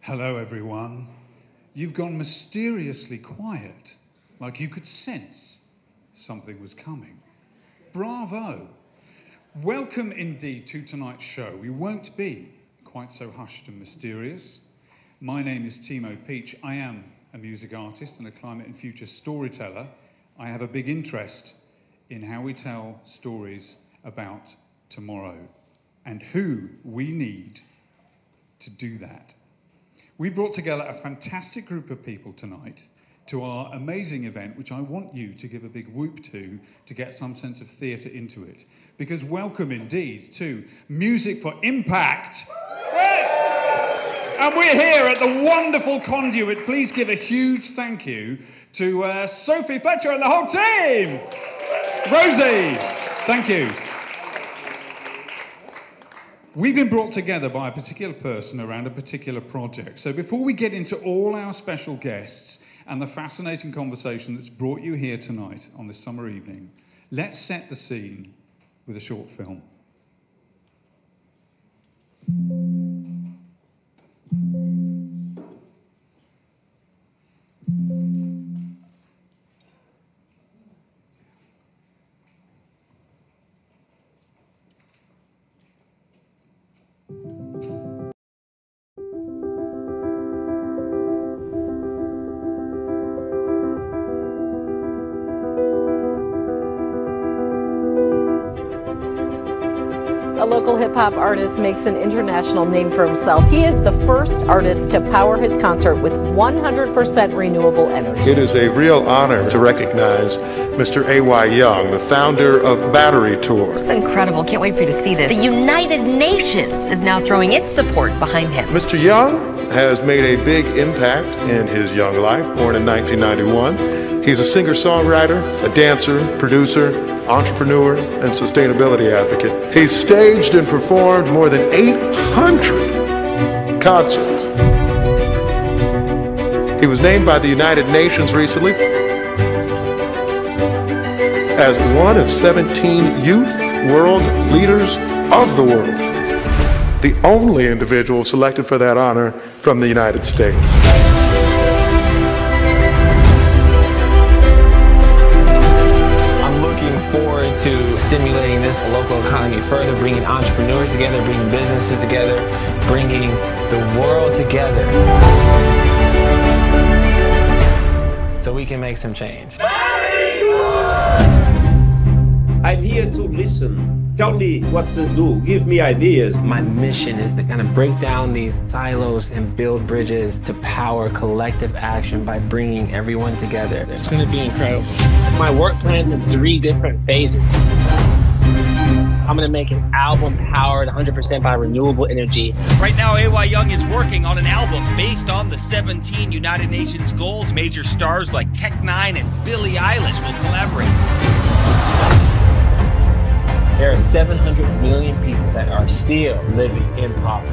Hello, everyone. You've gone mysteriously quiet, like you could sense something was coming. Bravo. Welcome indeed to tonight's show. We won't be quite so hushed and mysterious. My name is Timo Peach. I am a music artist and a climate and future storyteller. I have a big interest in how we tell stories about tomorrow and who we need to do that. We brought together a fantastic group of people tonight to our amazing event, which I want you to give a big whoop to get some sense of theatre into it. Because welcome indeed to Music for Impact. And we're here at the wonderful Conduit. Please give a huge thank you to Sophie Fletcher and the whole team. Rosie, thank you. We've been brought together by a particular person around a particular project. So before we get into all our special guests and the fascinating conversation that's brought you here tonight on this summer evening, let's set the scene with a short film. A local hip-hop artist makes an international name for himself. He is the first artist to power his concert with 100% renewable energy. It is a real honor to recognize Mr. A.Y. Young, the founder of Battery Tour. It's incredible. Can't wait for you to see this. The United Nations is now throwing its support behind him. Mr. Young has made a big impact in his young life, born in 1991. He's a singer-songwriter, a dancer, producer, entrepreneur, and sustainability advocate. He's staged and performed more than 800 concerts. He was named by the United Nations recently as one of 17 youth world leaders of the world, the only individual selected for that honor from the United States. Forward to stimulating this local economy further, bringing entrepreneurs together, bringing businesses together, bringing the world together so we can make some change. I'm here to listen. Tell me what to do. Give me ideas. My mission is to kind of break down these silos and build bridges to power collective action by bringing everyone together. It's going to be incredible. My work plan's in 3 different phases. I'm going to make an album powered 100% by renewable energy. Right now, A.Y. Young is working on an album based on the 17 United Nations goals. Major stars like Tech9 and Billie Eilish will collaborate. There are 700 million people that are still living in poverty.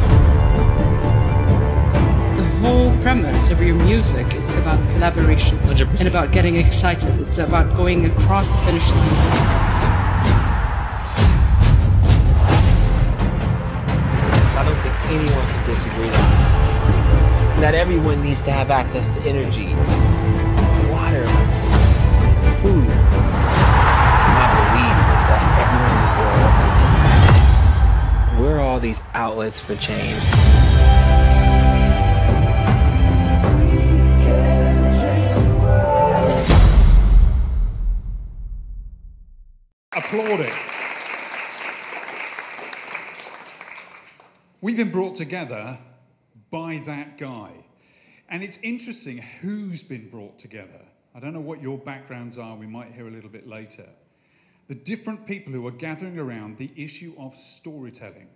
The whole premise of your music is about collaboration 100%. and about getting excited. It's about going across the finish line. I don't think anyone can disagree that everyone needs to have access to energy, water, food. My belief is that everyone in the world, we're all these outlets for change. Applaud it. We've been brought together by that guy. And it's interesting who's been brought together. I don't know what your backgrounds are, we might hear a little bit later. The different people who are gathering around the issue of storytelling,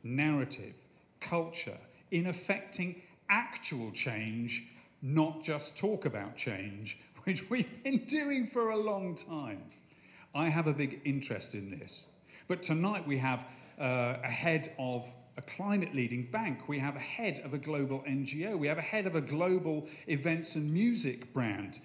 narrative, culture, in affecting actual change, not just talk about change, which we've been doing for a long time. I have a big interest in this. But tonight we have a head of a climate-leading bank. We have a head of a global NGO. We have a head of a global events and music brand.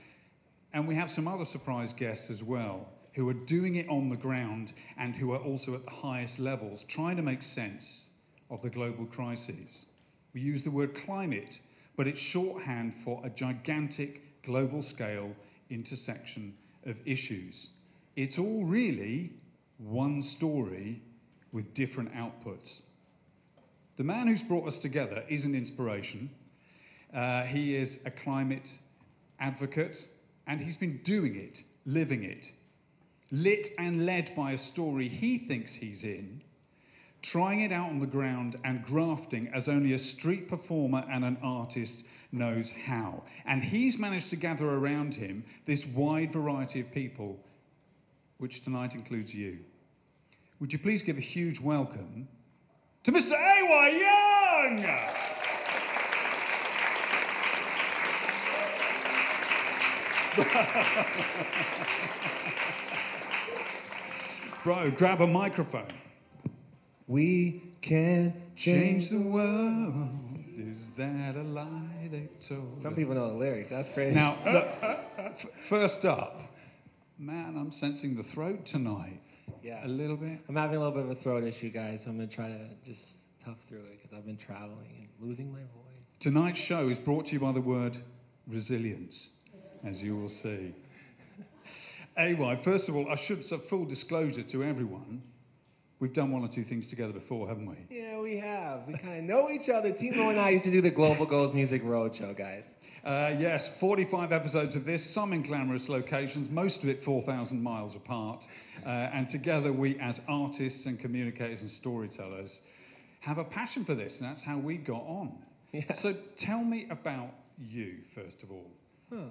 And we have some other surprise guests as well, who are doing it on the ground and who are also at the highest levels, trying to make sense of the global crises. We use the word climate but it's shorthand for a gigantic global scale intersection of issues. It's all really one story with different outputs. The man who's brought us together is an inspiration. He is a climate advocate, and he's been doing it, living it, lit and led by a story he thinks he's in, trying it out on the ground and grafting as only a street performer and an artist knows how. And he's managed to gather around him this wide variety of people, which tonight includes you. Would you please give a huge welcome to Mr. A.Y. Young! Bro, grab a microphone. We can Change the world. Is that a lie they told? Some people know the lyrics. That's crazy. Now, look, first up, man, I'm sensing the throat tonight. Yeah. A little bit. I'm having a little bit of a throat issue, guys, so I'm going to try to just tough through it because I've been traveling and losing my voice. Tonight's show is brought to you by the word resilience, as you will see. AY, first of all, I should say full disclosure to everyone. We've done one or two things together before, haven't we? Yeah, we have. We kind of know each other. Timo and I used to do the Global Goals Music Roadshow, guys. Yes, 45 episodes of this, some in glamorous locations, most of it 4,000 miles apart. And together we, as artists and communicators and storytellers, have a passion for this, and that's how we got on. Yeah. So tell me about you, first of all. A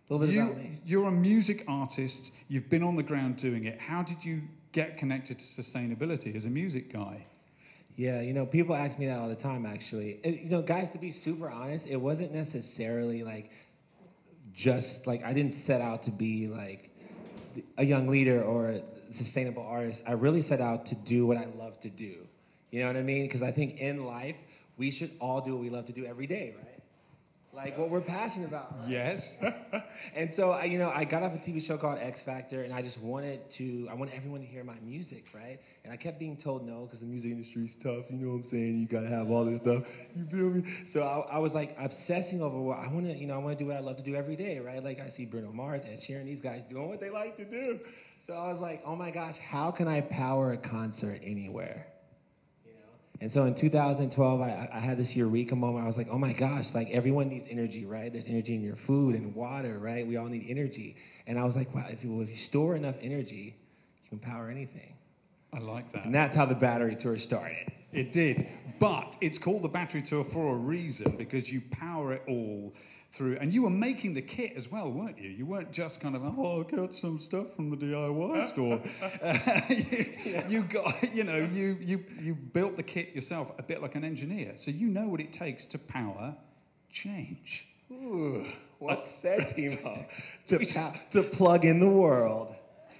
little bit about me. You're a music artist. You've been on the ground doing it. How did you get connected to sustainability as a music guy? Yeah, you know, people ask me that all the time, actually. You know, guys, to be super honest, it wasn't necessarily like just like I didn't set out to be like a young leader or a sustainable artist. I really set out to do what I love to do. You know what I mean? Because I think in life, we should all do what we love to do every day, right? Like what we're passionate about. Right? Yes. And so, I got off a TV show called X Factor, and I just wanted everyone to hear my music, right? And I kept being told no, because the music industry is tough, you know what I'm saying? You gotta have all this stuff, you feel me? So I was like obsessing over what I wanna do what I love to do every day, right? Like I see Bruno Mars, Ed Sheeran, these guys doing what they like to do. So I was like, oh my gosh, how can I power a concert anywhere? And so in 2012, I had this eureka moment. I was like, oh my gosh, like everyone needs energy, right? There's energy in your food and water, right? We all need energy. And I was like, wow, if you store enough energy, you can power anything. I like that. And that's how the Battery Tour started. It did. But it's called the Battery Tour for a reason, because you power it all through. And you were making the kit as well, weren't you? You weren't just kind of, oh, I got some stuff from the DIY store. You built the kit yourself, a bit like an engineer. So you know what it takes to power change. Ooh, well said, Timo. To plug in the world.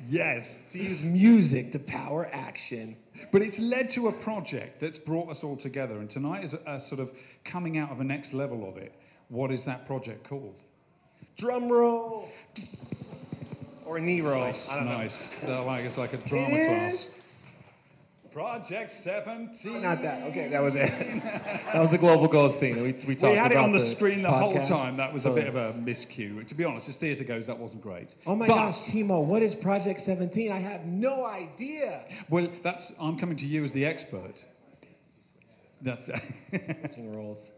Yes. To use music to power action. But it's led to a project that's brought us all together. And tonight is a sort of coming out of a next level of it. What is that project called? Drum roll. Or knee roll. Nice, I don't nice. It's like a drama class. Project 17. Not that. Okay, that was it. That was the Global Goals thing. We talked about. We had it on the screen the whole podcast. time. That was a bit of a miscue. To be honest, as theatre goes, that wasn't great. Oh my gosh, Timo, what is Project 17? I have no idea. Well, I'm coming to you as the expert. Switching roles.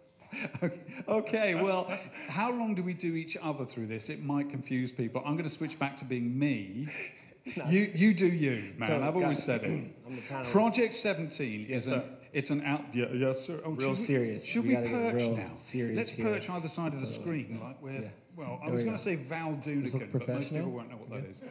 Okay, well, how long do we do each other through this? It might confuse people. I'm going to switch back to being me. No. You do you, man. I've always said it. I'm the panelist. Project 17 is an out. Yes, sir. Oh, real serious. Should we perch now? Serious Let's perch either side of the screen, like we're. Yeah. Well, I was going to say Val Doonican, but most people won't know what that is.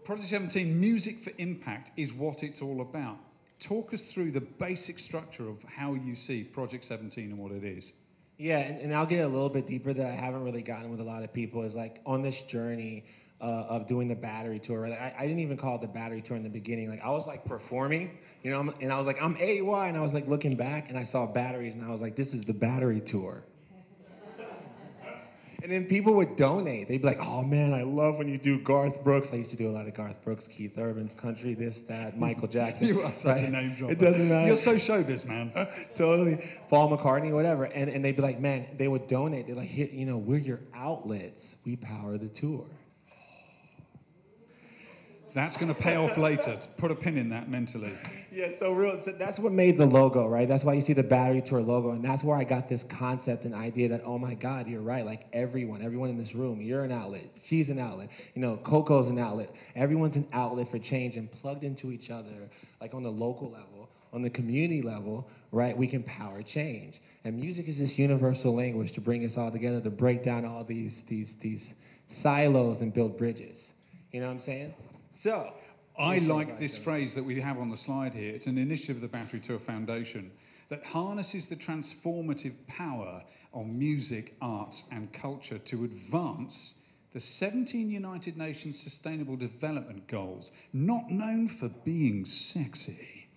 Project 17, Music for Impact, is what it's all about. Talk us through the basic structure of how you see Project 17 and what it is. Yeah, and I'll get a little bit deeper that I haven't really gotten with a lot of people is like on this journey of doing the Battery Tour. Right? I didn't even call it the Battery Tour in the beginning. Like I was like performing, and I was like, I'm AY, and I was like looking back and I saw batteries and I was like, this is the Battery Tour. And then people would donate. They'd be like, oh man, I love when you do Garth Brooks. I used to do a lot of Garth Brooks, Keith Urban's country, this, that, Michael Jackson. You are such a name dropper. It doesn't matter. You're so showbiz, man. Totally. Paul McCartney, whatever. And they'd be like, man, they would donate. They're like, here, you know, we're your outlets. We power the tour. That's going to pay off later. Put a pin in that mentally. Yeah, so that's what made the logo, right? That's why you see the Battery Tour logo, and that's where I got this concept and idea that, oh my God, you're right. Like everyone in this room, you're an outlet. She's an outlet. You know, Coco's an outlet. Everyone's an outlet for change, and plugged into each other, like on the local level, on the community level, right? We can power change. And music is this universal language to bring us all together, to break down all these silos and build bridges. You know what I'm saying? So, I like this phrase that we have on the slide here. It's an initiative of the Battery Tour Foundation that harnesses the transformative power of music, arts, and culture to advance the 17 United Nations Sustainable Development Goals, not known for being sexy.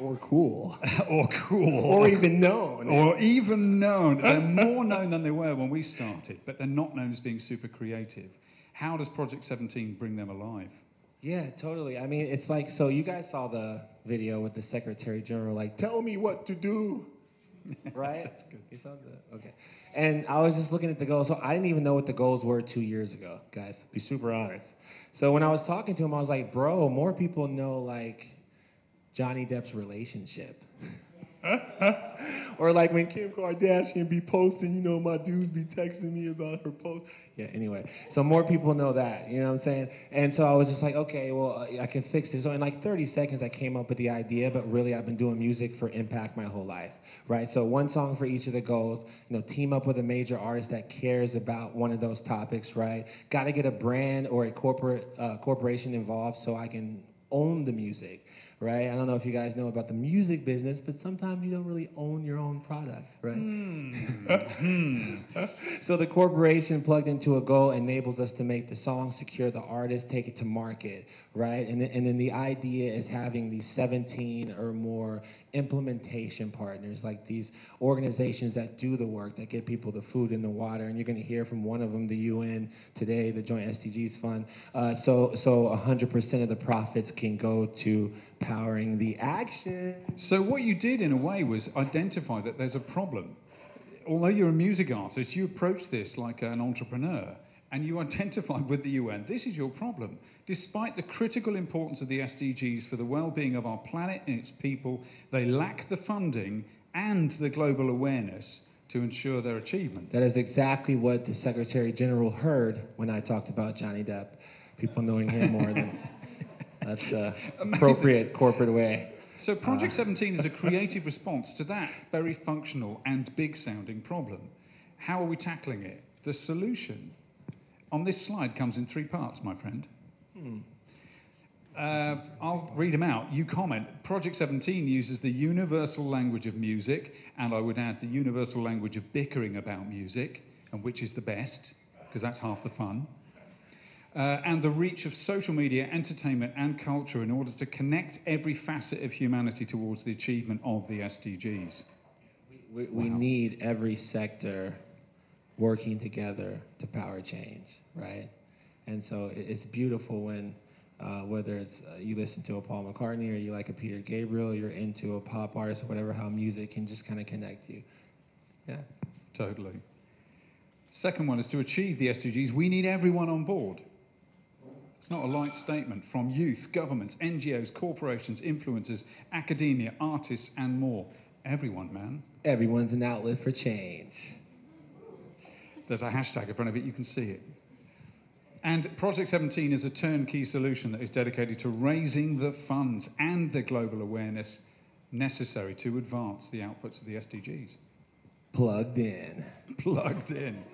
Or cool. Or cool. Or even known. Or even known. They're more known than they were when we started, but they're not known as being super creative. How does Project 17 bring them alive? Yeah, totally. I mean, it's like, so you guys saw the video with the Secretary General, like, tell me what to do. Right? That's good. You saw that? Okay. And I was just looking at the goals. So I didn't even know what the goals were 2 years ago, guys. To be super honest. So when I was talking to him, I was like, bro, more people know, like, Johnny Depp's relationship. Or like when Kim Kardashian be posting, you know, my dudes be texting me about her post. Yeah, anyway. So more people know that, you know what I'm saying? And so I was just like, okay, well, I can fix this. So in like 30 seconds, I came up with the idea, but really I've been doing music for impact my whole life, right? So one song for each of the goals, you know, team up with a major artist that cares about one of those topics, right? Got to get a brand or a corporation involved so I can own the music. Right? I don't know if you guys know about the music business, but sometimes you don't really own your own product, right? So the corporation plugged into a goal enables us to make the song, secure the artist, take it to market, right? And then the idea is having these 17 or more implementation partners, like these organizations that do the work, that get people the food and the water. And you're going to hear from one of them, the UN today, the Joint SDGs Fund. So 100% of the profits can go to powering the action. So what you did in a way was identify that there's a problem. Although you're a music artist, you approach this like an entrepreneur, and you identified with the UN, this is your problem. Despite the critical importance of the SDGs for the well-being of our planet and its people, they lack the funding and the global awareness to ensure their achievement. That is exactly what the Secretary General heard when I talked about Johnny Depp. People knowing him more than... That's the appropriate corporate way. So Project 17 is a creative response to that very functional and big-sounding problem. How are we tackling it? The solution on this slide comes in 3 parts, my friend. I'll read them out. You comment. Project 17 uses the universal language of music, and I would add the universal language of bickering about music, and which is the best, because that's half the fun. And the reach of social media, entertainment, and culture in order to connect every facet of humanity towards the achievement of the SDGs. We need every sector working together to power change, right? And so it's beautiful when, whether it's you listen to a Paul McCartney or you like a Peter Gabriel, you're into a pop artist or whatever, how music can just kind of connect you. Yeah. Totally. Second one is to achieve the SDGs, we need everyone on board. It's not a light statement from youth, governments, NGOs, corporations, influencers, academia, artists, and more. Everyone, man. Everyone's an outlet for change. There's a hashtag in front of it, you can see it. And Project 17 is a turnkey solution that is dedicated to raising the funds and the global awareness necessary to advance the outputs of the SDGs. Plugged in. Plugged in.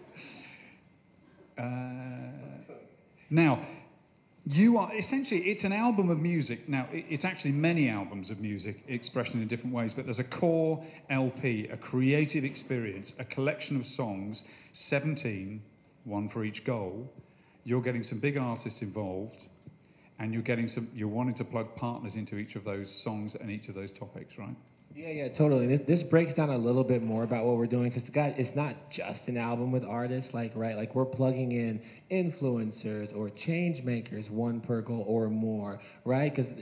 Now, you are essentially, it's an album of music. Now, it's actually many albums of music, expression in different ways, but there's a core LP, a creative experience, a collection of songs, 17, one for each goal. You're getting some big artists involved, and you're wanting to plug partners into each of those songs and each of those topics, right? Yeah, totally. This breaks down a little bit more about what we're doing because guys, it's not just an album with artists, like right, like we're plugging in influencers or change makers, one per goal or more, right? Because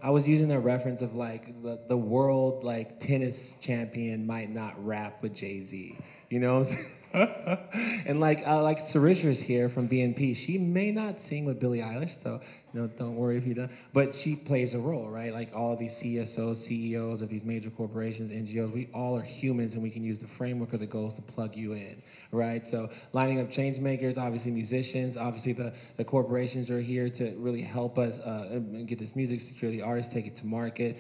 I was using a reference of like the world like tennis champion might not rap with Jay-Z, you know. And like Sarisha's here from BNP, she may not sing with Billie Eilish, so don't worry if you don't. But she plays a role, right? Like all these CSOs, CEOs of these major corporations, NGOs, we all are humans, and we can use the framework of the goals to plug you in, right? So lining up change makers, obviously musicians, obviously the corporations are here to really help us get this music secure, the artists take it to market,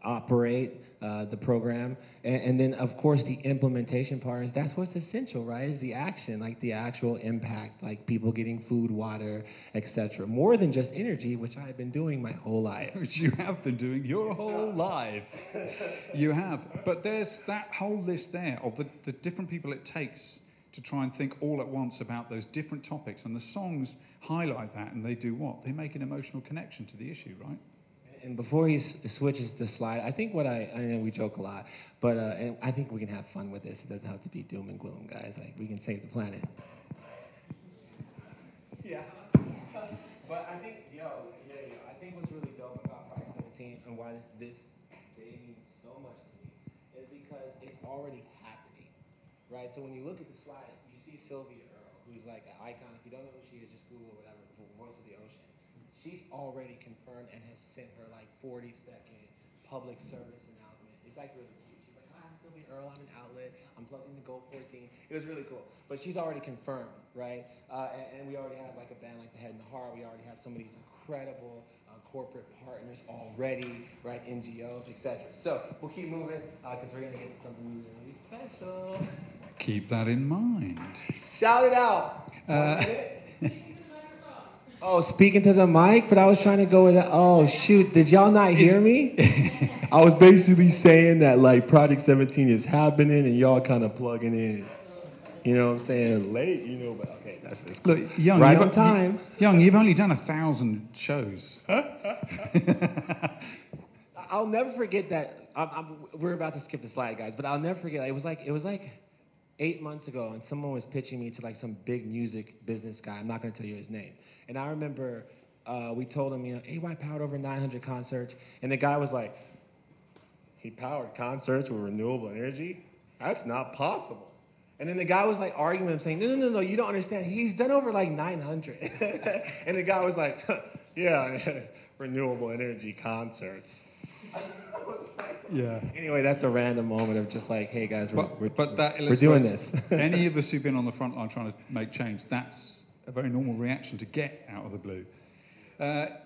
operate the program, and then of course the implementation partners. That's what's essential, right? Is the action, like the actual impact, like people getting food, water, etc. More than just energy, which I've been doing my whole life. Which you have been doing your whole life. You have. But there's that whole list there of the different people it takes to try and think all at once about those different topics. And the songs highlight that, and they do what? They make an emotional connection to the issue, right? And before he switches the slide, I think I know we joke a lot, but and I think we can have fun with this. It doesn't have to be doom and gloom, guys. Like, we can save the planet. Yeah. But I think, I think what's really dope about Project 17 and why this day means so much to me is because it's already happening, right? So when you look at the slide, you see Sylvia Earle, who's like an icon. If you don't know who she is, just Google whatever, Voice of the Ocean. She's already confirmed and has sent her like 40-second public service announcement. It's like really cute. She's like, hi, I'm Sylvia Earle, I'm an outlet, I'm plugging the Goal 14. It was really cool. But she's already confirmed, right? And we already have like a band like The Head and the Heart. We already have some of these incredible corporate partners already, right? NGOs, etc. So we'll keep moving because we're going to get to something really special. Keep that in mind. Shout it out. Oh, speaking to the mic, but I was trying to go with that. Oh, shoot. Did y'all not hear me? I was basically saying that, like, Project 17 is happening and y'all kind of plugging in. You know what I'm saying? Late, but okay, that's cool. Look, Young, right on time. Young, you've only done 1,000 shows. I'll never forget that. We're about to skip the slide, guys, but I'll never forget. It was like 8 months ago, and someone was pitching me to like some big music business guy. I'm not going to tell you his name. And I remember we told him, AY powered over 900 concerts, and the guy was like, he powered concerts with renewable energy? That's not possible. And then the guy was like arguing with him, saying, no, you don't understand. He's done over like 900. And the guy was like, yeah, renewable energy concerts. Yeah. Anyway, that's a random moment of just like, hey guys, we're illustrates doing this. Any of us who've been on the front line trying to make change, that's a very normal reaction to get out of the blue.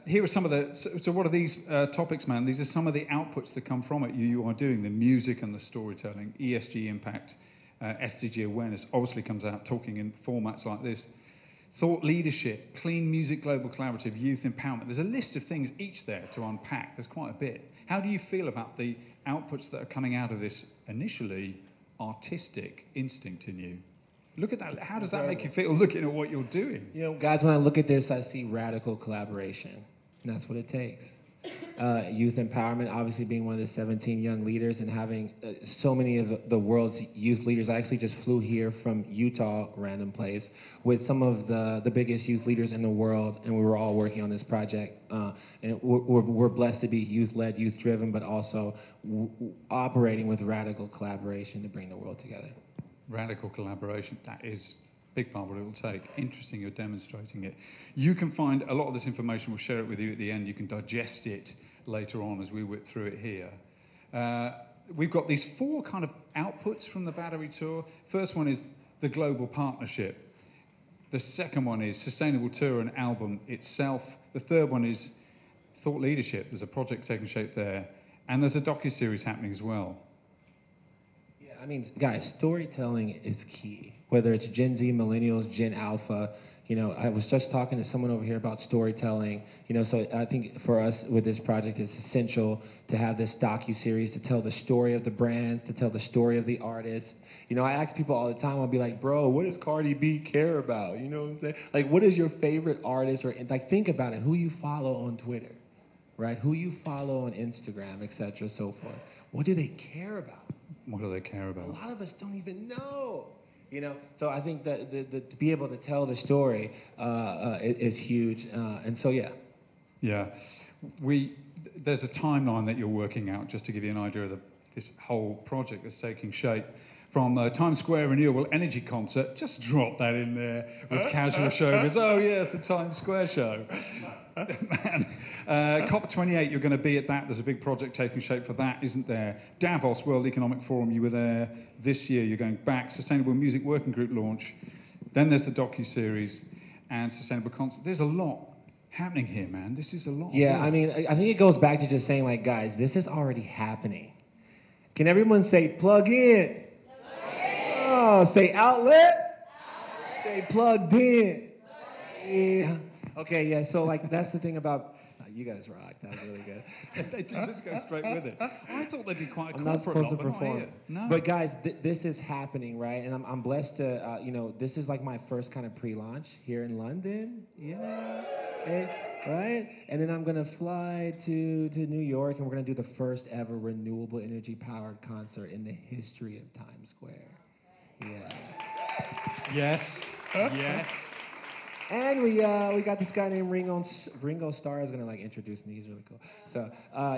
Here are some of the, so what are these topics, man? These are some of the outputs that come from it. You are doing the music and the storytelling, ESG impact, SDG awareness obviously comes out talking in formats like this. Thought leadership, clean music, global collaborative, youth empowerment. There's a list of things each there to unpack. There's quite a bit. How do you feel about the outputs that are coming out of this initially artistic instinct in you? Look at that. How does that make you feel looking at what you're doing? Guys, when I look at this, I see radical collaboration. And that's what it takes. Youth empowerment, obviously being one of the 17 young leaders and having so many of the world's youth leaders. I actually just flew here from Utah, random place, with some of the biggest youth leaders in the world, and we were all working on this project. And we're blessed to be youth-led, youth-driven, but also operating with radical collaboration to bring the world together. Radical collaboration, that is a big part of what it will take. Interesting you're demonstrating it. You can find a lot of this information, we'll share it with you at the end. You can digest it later on as we whip through it here. We've got these 4 kind of outputs from the Battery Tour. First one is the global partnership. The second one is sustainable tour and album itself. The third one is thought leadership. There's a project taking shape there. And there's a docuseries happening as well. Yeah, I mean, guys, storytelling is key. Whether it's Gen Z, millennials, Gen Alpha, I was just talking to someone over here about storytelling, so I think for us with this project, it's essential to have this docu-series to tell the story of the brands, to tell the story of the artists. I ask people all the time, I'll be like, bro, what does Cardi B care about? You know what I'm saying? Like, what is your favorite artist? Or like, think about it, who you follow on Twitter, right? Who you follow on Instagram, etc., so forth. What do they care about? What do they care about? A lot of us don't even know. You know, so I think that to be able to tell the story is huge, and so yeah. Yeah, there's a timeline that you're working out, just to give you an idea of this whole project that's taking shape. From Times Square Renewable Energy Concert, just drop that in there with casual showbiz. Oh yes, the Times Square show. COP28, you're going to be at that. There's a big project taking shape for that, isn't there? Davos World Economic Forum, you were there this year. You're going back. Sustainable Music Working Group launch. Then there's the docu-series and Sustainable Concert. There's a lot happening here, man. This is a lot. Yeah, I mean, I think it goes back to just saying, like, guys, this is already happening. Can everyone say plug in? Oh, say outlet. Say plugged in. Yeah. Okay, yeah, so like that's the thing about, you guys rock, that was really good. They do just go straight with it. I thought they'd be quite a I'm corporate not supposed to lot, but perform. here. No. But guys, this is happening, right? And I'm blessed to, you know, this is like my first kind of pre-launch here in London. Yeah. Okay. Right? And then I'm going to fly to New York, and we're going to do the first ever renewable energy powered concert in the history of Times Square. Yeah. Yes. Yes. And we got this guy named Ringo Starr is gonna like introduce me. He's really cool. So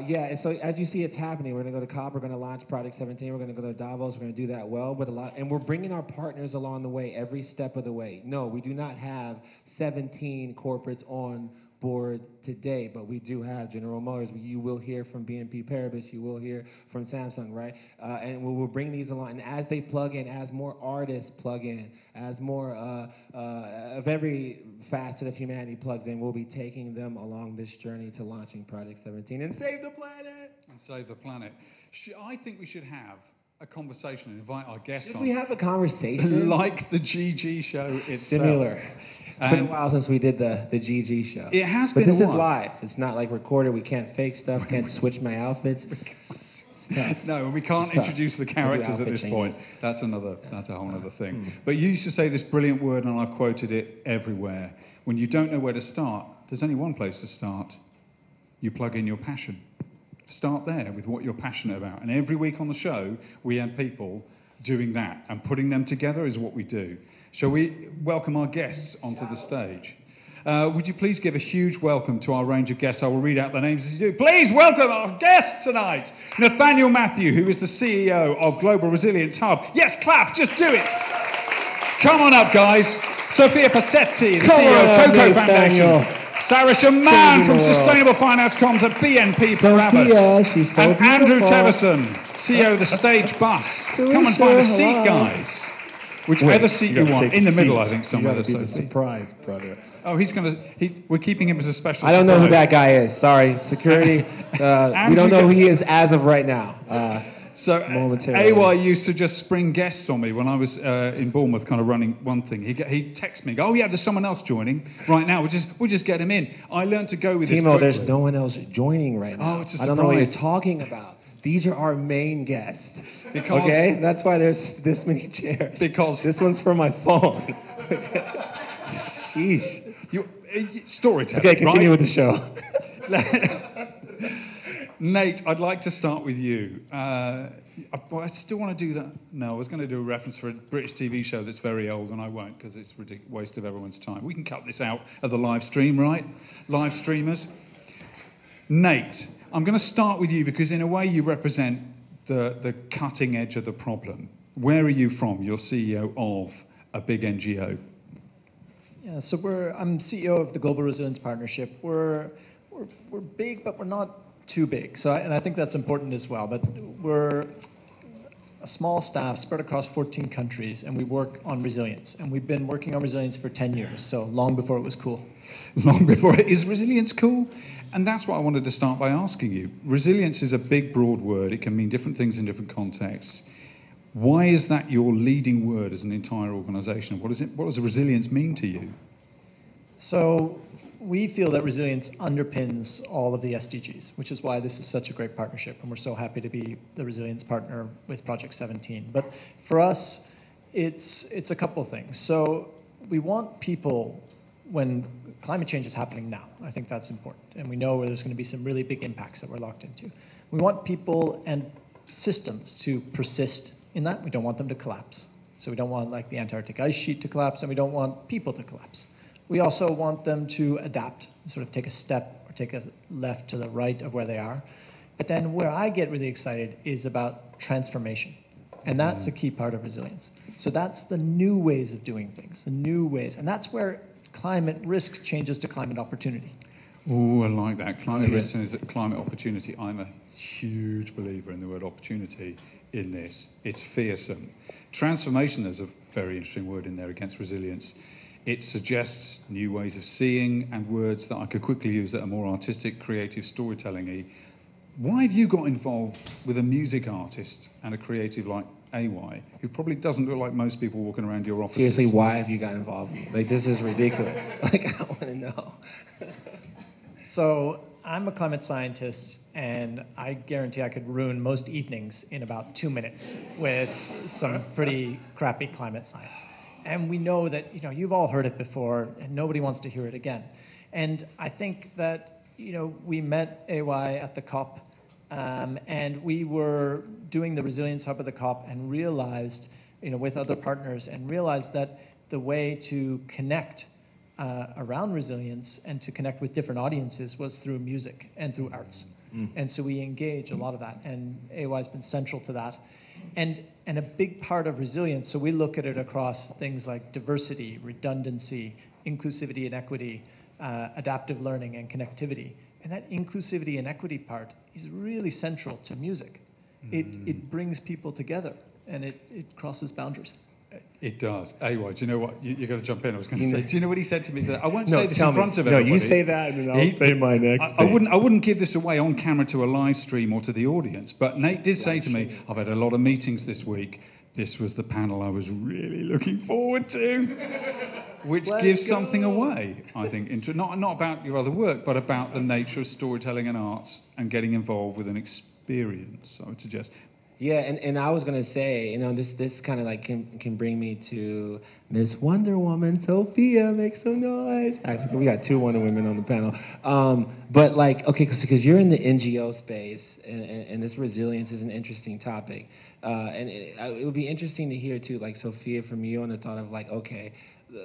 yeah, and so as you see, it's happening. We're gonna go to COP. We're gonna launch Project 17. We're gonna go to Davos. We're gonna do that well, but and we're bringing our partners along the way every step of the way. No, we do not have 17 corporates on board today, but we do have General Motors. You will hear from BNP Paribas. You will hear from Samsung, right? And we will bring these along. And as they plug in, as more artists plug in, as more of every facet of humanity plugs in, we'll be taking them along this journey to launching Project 17 and save the planet. And save the planet. I think we should have a conversation and invite our guests on. Should we have a conversation? Like the GG show itself. Similar. It's been a while since we did the GG show. It has been. But this is live. It's not like recorded. We can't fake stuff. Can't switch my outfits. It's tough. No, we can't introduce the characters at this point. That's a whole other thing. But you used to say this brilliant word, and I've quoted it everywhere. When you don't know where to start, there's only one place to start. You plug in your passion. Start there with what you're passionate about. And every week on the show, we have people doing that, and putting them together is what we do. Shall we welcome our guests onto the stage? Would you please give a huge welcome to our range of guests? I will read out the names as you do. Please welcome our guests tonight. Nathaniel Matthew, who is the CEO of Global Resilience Hub. Yes, clap, just do it. Come on up, guys. Sophia Passetti, the CEO of Coco Foundation. Sarah Shaman from Sustainable Finance Comms at BNP Paribas. And Andrew Tevison, CEO of the Stage Bus. Come and find a seat, guys. Whichever seat you want. In the middle, I think, somewhere. You gotta be the surprise, brother. Oh, we're keeping him as a special I don't know who that guy is. Sorry. Security. We don't know who he is as of right now. So AY used to just spring guests on me when I was in Bournemouth kind of running one thing. He'd text me, go, oh yeah, there's someone else joining right now. We'll just get him in. I learned to go with this Timo, there's no one else joining right now. Oh, it's a surprise. I don't know what you're talking about. These are our main guests. Okay? That's why there's this many chairs. Because this one's for my phone. Sheesh. Storytelling. Okay, continue with the show. Nate, I'd like to start with you. I still want to do that. No, I was going to do a reference for a British TV show that's very old, and I won't because it's a waste of everyone's time. We can cut this out of the live stream, right? Live streamers. Nate, I'm going to start with you because in a way you represent the cutting edge of the problem. Where are you from? You're CEO of a big NGO. Yeah, so I'm CEO of the Global Resilience Partnership. We're big, but we're not too big. So and I think that's important as well. But we're a small staff spread across 14 countries, and we work on resilience. And we've been working on resilience for 10 years, so long before it was cool. Long before it is resilience cool? And that's what I wanted to start by asking you. Resilience is a big, broad word. It can mean different things in different contexts. Why is that your leading word as an entire organisation? What does resilience mean to you? So we feel that resilience underpins all of the SDGs, which is why this is such a great partnership, and we're so happy to be the resilience partner with Project 17. But for us, it's a couple of things. So we want people, when climate change is happening now. I think that's important. And we know where there's going to be some really big impacts that we're locked into. We want people and systems to persist in that. We don't want them to collapse. So we don't want like the Antarctic ice sheet to collapse, and we don't want people to collapse. We also want them to adapt, sort of take a step or take a left to the right of where they are. But then where I get really excited is about transformation. And that's a key part of resilience. So that's the new ways of doing things, the new ways. And that's where climate risks changes to climate opportunity. Oh, I like that. Climate risk is climate opportunity. I'm a huge believer in the word opportunity in this. It's fearsome. Transformation, there's a very interesting word in there against resilience. It suggests new ways of seeing and words that I could quickly use that are more artistic, creative, storytelling-y. Why have you got involved with a music artist and a creative like AY, who probably doesn't look like most people walking around your offices? Seriously, why have you got involved? Like, this is ridiculous. Like, I want to know. So I'm a climate scientist, and I guarantee I could ruin most evenings in about 2 minutes with some pretty crappy climate science. And we know that, you've all heard it before, and nobody wants to hear it again. And I think that, we met AY at the COP, and we were doing the Resilience Hub at the COP and realized, with other partners, and realized that the way to connect around resilience and to connect with different audiences was through music and through arts. And so we engage a lot of that, and AY's been central to that. And a big part of resilience, so we look at it across things like diversity, redundancy, inclusivity and equity, adaptive learning and connectivity. And that inclusivity and equity part is really central to music. It brings people together, and it crosses boundaries. It does. Anyway, do you know what? You're going to jump in. I was going to say, do you know what he said to me? I won't say this in front of everybody. No, you say that, and then I'll say my next thing. I wouldn't give this away on camera to a live stream or to the audience, but Nate did say to me, I've had a lot of meetings this week. This was the panel I was really looking forward to, which gives something away, I think. Not about your other work, but about the nature of storytelling and arts and getting involved with an experience, I would suggest. Yeah, and I was gonna say, this kind of like can bring me to Miss Wonder Woman, Sophia, make some noise. Actually, we got 2 Wonder Women on the panel. But like, okay, because you're in the NGO space, and this resilience is an interesting topic, and it would be interesting to hear too, like Sophia, from you on the thought of like, okay,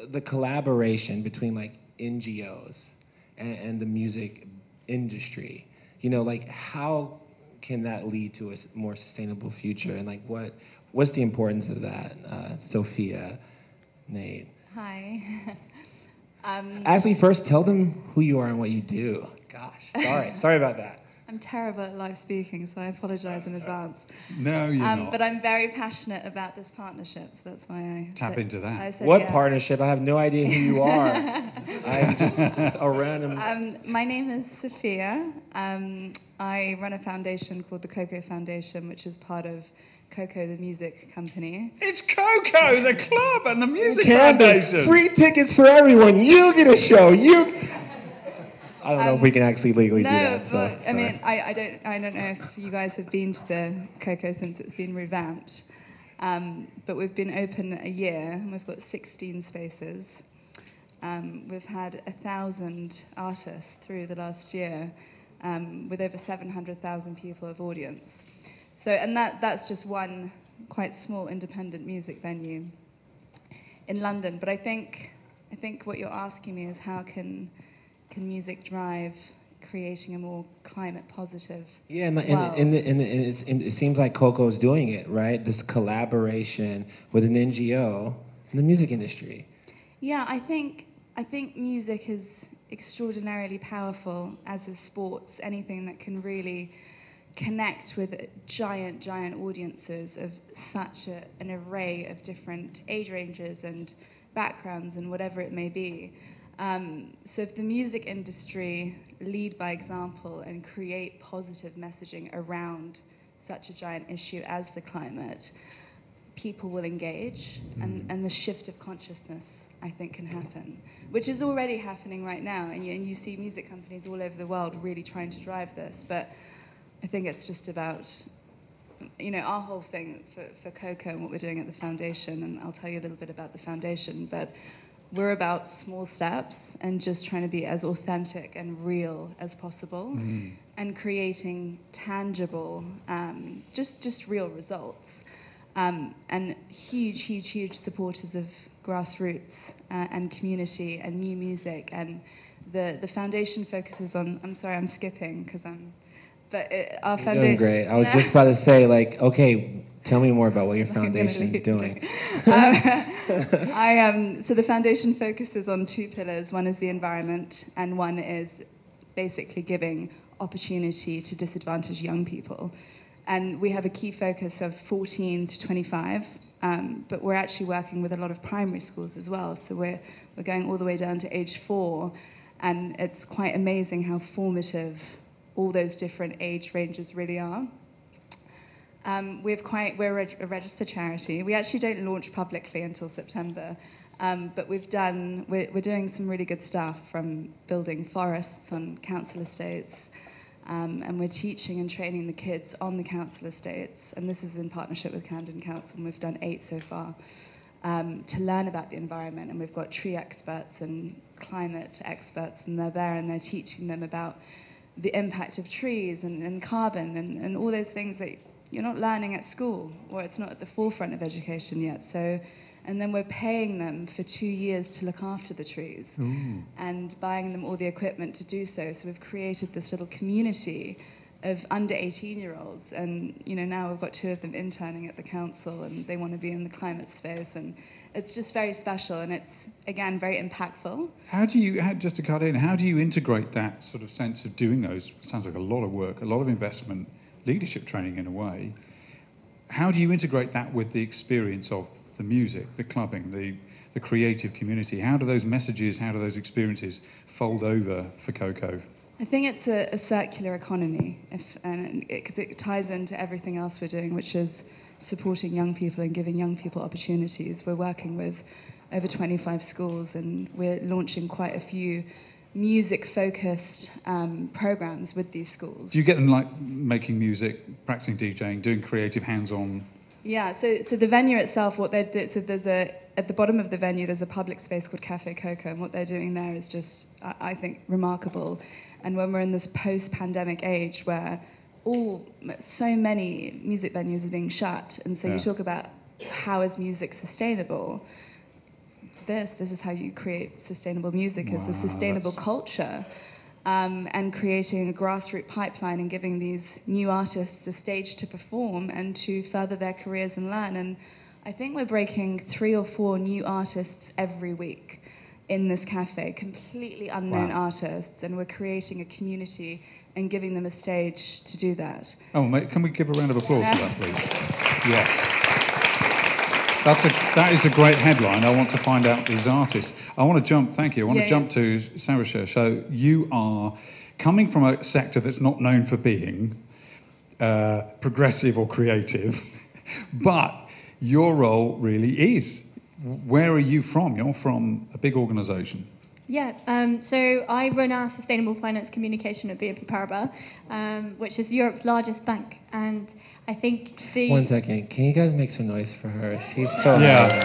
the collaboration between like NGOs and the music industry. Like how can that lead to a more sustainable future? And like, what's the importance of that? Sophia, Nate. Hi. Actually, first tell them who you are and what you do. Gosh, sorry about that. I'm terrible at live speaking, so I apologize in advance. No, you're not. But I'm very passionate about this partnership, so that's why I tap into that. What partnership? I have no idea who you are. I'm just a random. My name is Sophia. I run a foundation called the Coco Foundation, which is part of Coco, the music company. It's Coco, the club, and the music foundation. Free tickets for everyone. You get a show. I don't know if we can actually legally do that. So, I mean, I don't know if you guys have been to the Coco since it's been revamped, but we've been open a year and we've got 16 spaces. We've had 1,000 artists through the last year, with over 700,000 people of audience. So, and that's just one quite small independent music venue in London. But I think what you're asking me is how can music drive creating a more climate positive and it seems like Coco's doing it, right? This collaboration with an NGO in the music industry. Yeah, I think music is extraordinarily powerful, as is sports, anything that can really connect with giant audiences of such an array of different age ranges and backgrounds and whatever it may be. So if the music industry lead by example and create positive messaging around such a giant issue as the climate, people will engage, and the shift of consciousness, I think, can happen, which is already happening right now. And you see music companies all over the world really trying to drive this. But I think it's just about, our whole thing for Coco and what we're doing at the foundation, and I'll tell you a little bit about the foundation, but we're about small steps and just trying to be as authentic and real as possible, and creating tangible, just real results. And huge supporters of grassroots and community and new music. And the foundation focuses on, I'm sorry, I'm skipping because our foundation. Doing great. I was just about to say, like, okay, tell me more about what your foundation's doing. So the foundation focuses on 2 pillars. One is the environment, and one is basically giving opportunity to disadvantaged young people. And we have a key focus of 14 to 25, but we're actually working with a lot of primary schools as well. So we're going all the way down to age 4, and it's quite amazing how formative all those different age ranges really are. We're a registered charity. We actually don't launch publicly until September, but we're doing some really good stuff, from building forests on council estates, and we're teaching and training the kids on the council estates, and this is in partnership with Camden Council, and we've done 8 so far, to learn about the environment. And we've got tree experts and climate experts, and they're there and they're teaching them about the impact of trees and carbon and all those things that you're not learning at school, or it's not at the forefront of education yet. So, and then we're paying them for 2 years to look after the trees and buying them all the equipment to do so. So we've created this little community of under 18-year-olds, and now we've got 2 of them interning at the council, and they want to be in the climate space, and it's just very special, and it's, again, very impactful. Just to cut in, how do you integrate that sort of sense of doing those? Sounds like a lot of work, a lot of investment, leadership training in a way. How do you integrate that with the experience of the music, the clubbing, the creative community? How do those messages, how do those experiences fold over for Coco? I think it's a circular economy, because it ties into everything else we're doing, which is supporting young people and giving young people opportunities. We're working with over 25 schools, and we're launching quite a few music-focused programs with these schools. Do you get them like making music, practicing DJing, doing creative hands-on? Yeah, so the venue itself, what they do, so at the bottom of the venue, there's a public space called Cafe Coco, and what they're doing there is just, I think, remarkable. And when we're in this post-pandemic age where so many music venues are being shut, and so you talk about how is music sustainable. This is how you create sustainable music. It's a sustainable culture, and creating a grassroots pipeline and giving these new artists a stage to perform and to further their careers and learn. And I think we're breaking 3 or 4 new artists every week in this cafe, completely unknown artists, and we're creating a community and giving them a stage to do that. Oh, mate, can we give a round of applause to that, please? Yes. That is a great headline. I want to find out these artists. I want to jump, thank you, I want to jump to Sarasha. So you are coming from a sector that's not known for being progressive or creative, but your role really is. Where are you from? You're from a big organisation. Yeah, so I run our sustainable finance communication at BNP Paribas, which is Europe's largest bank, and I think the... One second, can you guys make some noise for her? She's so amazing.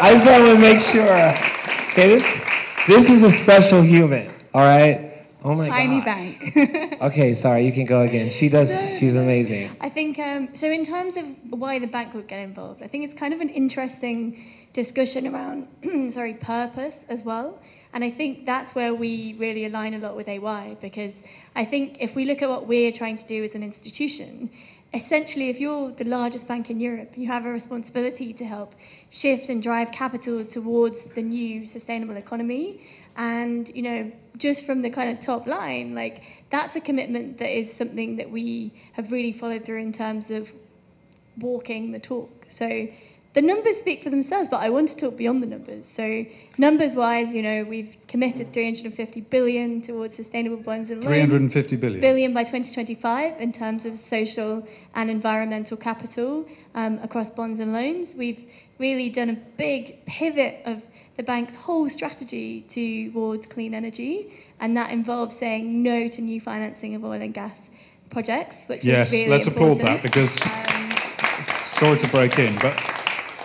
I just want to make sure, okay, this is a special human, all right? Oh my god. Tiny bank. Okay, sorry, you can go again. She's amazing. I think, so in terms of why the bank would get involved, I think it's kind of an interesting discussion around, purpose as well. And I think that's where we really align a lot with AY, because I think if we look at what we're trying to do as an institution, essentially, if you're the largest bank in Europe, you have a responsibility to help shift and drive capital towards the new sustainable economy. And, just from the kind of top line, that's a commitment that is something that we have really followed through in terms of walking the talk. So the numbers speak for themselves, but I want to talk beyond the numbers. So numbers-wise, we've committed 350 billion towards sustainable bonds and loans. 350 billion by 2025 in terms of social and environmental capital across bonds and loans. We've really done a big pivot of the bank's whole strategy towards clean energy, and that involves saying no to new financing of oil and gas projects, which is really let's important. applaud that, because sorry to break in, but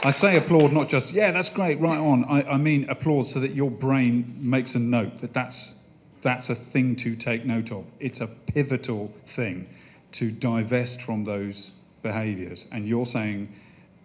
I say applaud, not just, yeah, that's great, right on. I mean applaud so that your brain makes a note that that's a thing to take note of. It's a pivotal thing to divest from those behaviours. And you're saying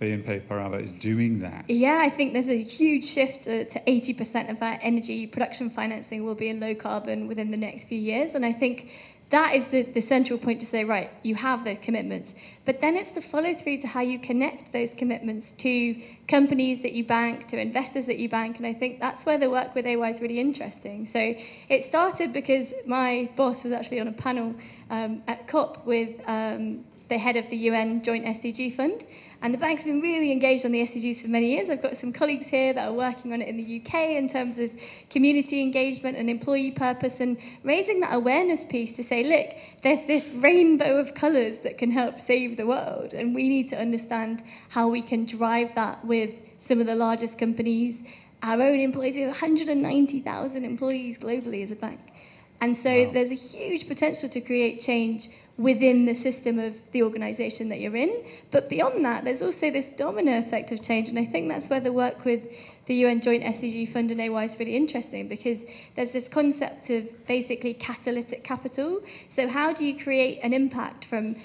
BNP Paribas is doing that. Yeah, I think there's a huge shift to 80% of our energy production financing will be in low carbon within the next few years. And I think that is the central point to say, right, you have the commitments. But then it's the follow through to how you connect those commitments to companies that you bank, to investors that you bank. And I think that's where the work with AY is really interesting. So it started because my boss was actually on a panel at COP with the head of the UN Joint SDG Fund. And the bank's been really engaged on the SDGs for many years. I've got some colleagues here that are working on it in the UK in terms of community engagement and employee purpose and raising that awareness piece to say, look, there's this rainbow of colours that can help save the world. And we need to understand how we can drive that with some of the largest companies, our own employees. We have 190,000 employees globally as a bank. And so there's a huge potential to create change within the system of the organisation that you're in. But beyond that, there's also this domino effect of change. And I think that's where the work with the UN Joint SDG Fund and AY is really interesting, because there's this concept of basically catalytic capital. So how do you create an impact from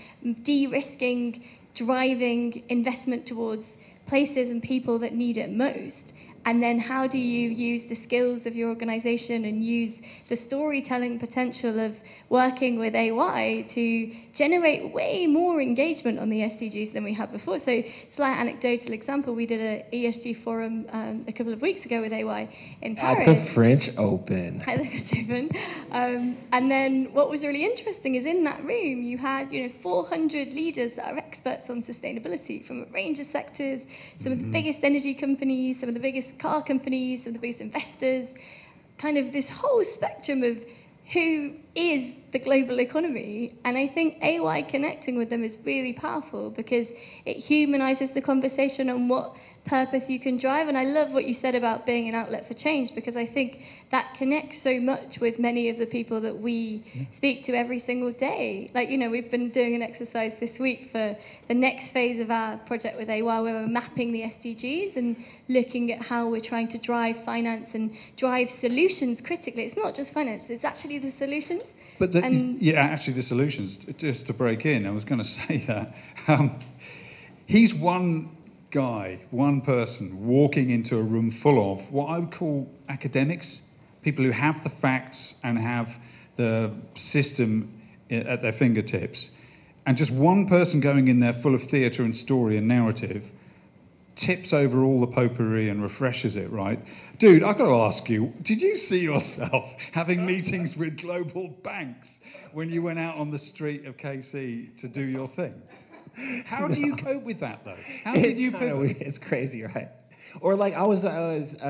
de-risking, driving investment towards places and people that need it most? And then how do you use the skills of your organisation and use the storytelling potential of working with AY to generate way more engagement on the SDGs than we had before? So, slight anecdotal example, we did an ESG forum a couple of weeks ago with AY in Paris. At the French Open. At the French Open. And then what was really interesting is in that room you had 400 leaders that are experts on sustainability from a range of sectors, some of the biggest energy companies, some of the biggest car companies, some of the biggest investors, kind of this whole spectrum of who is the global economy. And I think AY connecting with them is really powerful because it humanises the conversation on what purpose you can drive. And I love what you said about being an outlet for change, because I think that connects so much with many of the people that we speak to every single day. Like, we've been doing an exercise this week for the next phase of our project with AY, where we're mapping the SDGs and looking at how we're trying to drive finance and drive solutions critically. It's not just finance, it's actually the solutions. But actually the solutions, just to break in, I was going to say that. He's one guy, one person, walking into a room full of what I would call academics, people who have the facts and have the system at their fingertips, and just one person going in there full of theatre and story and narrative tips over all the potpourri and refreshes it, right? Dude, I've got to ask you, did you see yourself having meetings with global banks when you went out on the street of KC to do your thing? How do you cope with that, though? How did you pivot? It's crazy, right? Or like I was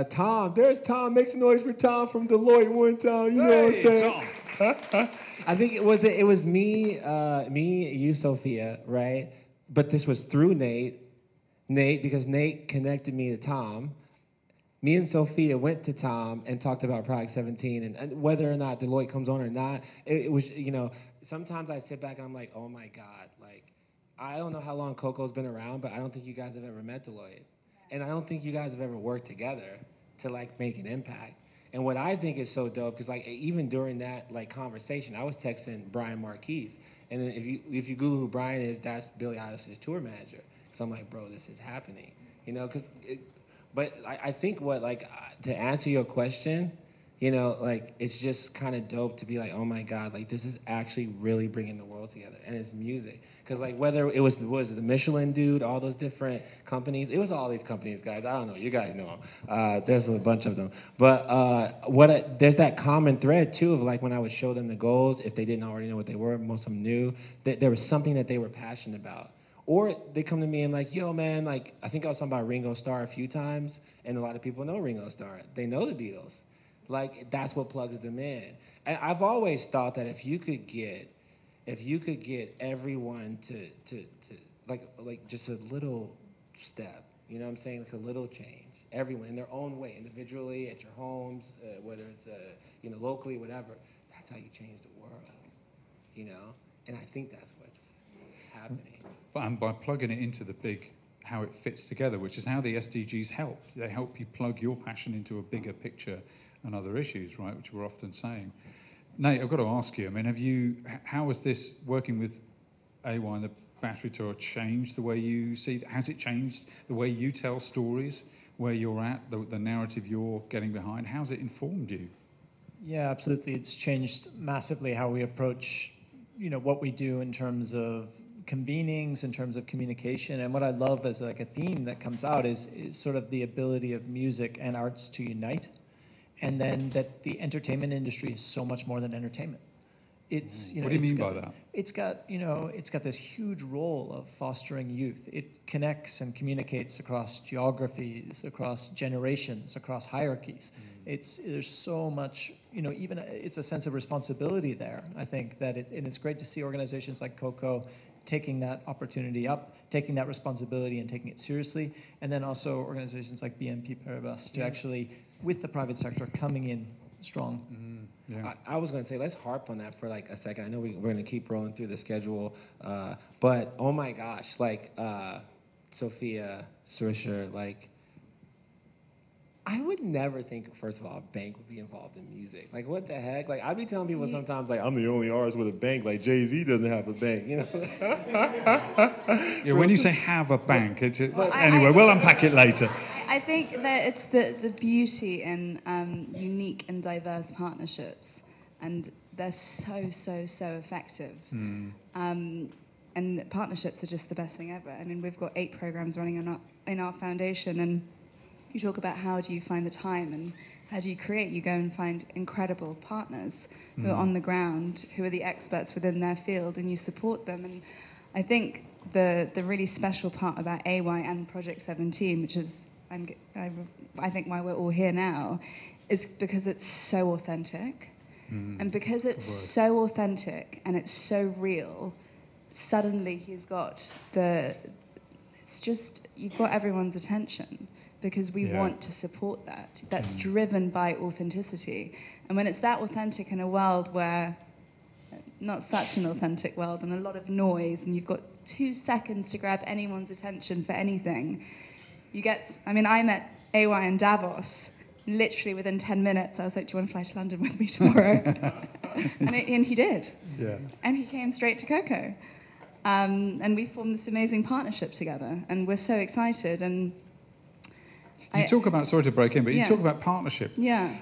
Tom. There's Tom. Make some noise for Tom from Deloitte one time. You know what I'm saying? Tom. I think it was me, you, Sophia, right? But this was through Nate, because Nate connected me to Tom. Me and Sophia went to Tom and talked about Project 17 and whether or not Deloitte comes on or not. It was, sometimes I sit back and I'm like, oh my God, like, I don't know how long Coco's been around, but I don't think you guys have ever met Deloitte. And I don't think you guys have ever worked together to like make an impact. And what I think is so dope, because like even during that like conversation, I was texting Brian Marquise. And then if you Google who Brian is, that's Billie Eilish's tour manager. So I'm like, bro, this is happening. But I think to answer your question, like it's just kind of dope to be like, oh my God, like this is actually really bringing the world together, and it's music. Because like whether it was the Michelin dude, all those different companies, it was all these companies, guys. I don't know, you guys know them. There's a bunch of them, but there's that common thread too of like when I would show them the goals, if they didn't already know what they were, most of them knew that there was something that they were passionate about. Or they come to me and like, yo, man, like I think I was talking about Ringo Starr a few times, and a lot of people know Ringo Starr. They know the Beatles. Like that's what plugs them in. And I've always thought that if you could get everyone to like just a little step, you know what I'm saying, like a little change, everyone in their own way, individually, at your homes, whether it's locally, whatever. That's how you change the world, And I think that's what's happening. And by plugging it into the big how it fits together, which is how the SDGs help. They help you plug your passion into a bigger picture and other issues, right, which we're often saying. Nate, I've got to ask you, I mean, how has this working with AY and the Battery Tour changed the way you see, has it changed the way you tell stories, where you're at, the narrative you're getting behind? How's it informed you? Yeah, absolutely. It's changed massively how we approach, what we do in terms of convenings, in terms of communication. And what I love as like a theme that comes out is sort of the ability of music and arts to unite. And then that the entertainment industry is so much more than entertainment. It's, what do you mean by that? It's got this huge role of fostering youth. It connects and communicates across geographies, across generations, across hierarchies. There's so much, even it's a sense of responsibility there. I think that and it's great to see organizations like Coco taking that opportunity up, taking that responsibility and taking it seriously, and then also organizations like BNP Paribas to actually, with the private sector, coming in strong. Yeah. I was going to say, let's harp on that for like a second. I know we're going to keep rolling through the schedule, but oh my gosh, like Sophia, Sarisha, like I would never think, first of all, a bank would be involved in music. Like, what the heck? Like, I'd be telling people sometimes, like, I'm the only artist with a bank. Like, Jay-Z doesn't have a bank, Yeah, when you say have a bank, anyway, we'll unpack it later. I think that it's the beauty in unique and diverse partnerships, and they're so effective. And partnerships are just the best thing ever. I mean, we've got 8 programs running in our foundation, and you talk about how do you find the time and how do you create. You go and find incredible partners who are on the ground, who are the experts within their field, and you support them. And I think the really special part about AY and Project 17, which is I think why we're all here now, is because it's so authentic. And because it's so authentic and it's so real, suddenly he's got you've got everyone's attention, because we want to support that. That's driven by authenticity. And when it's that authentic in a world where, not such an authentic world, and a lot of noise, and you've got 2 seconds to grab anyone's attention for anything, I met AY in Davos, literally within 10 minutes. I was like, do you want to fly to London with me tomorrow? and he did. Yeah. And he came straight to Coco. And we formed this amazing partnership together, and we're so excited. And you talk about, sorry to break in, but you talk about partnership. Yeah.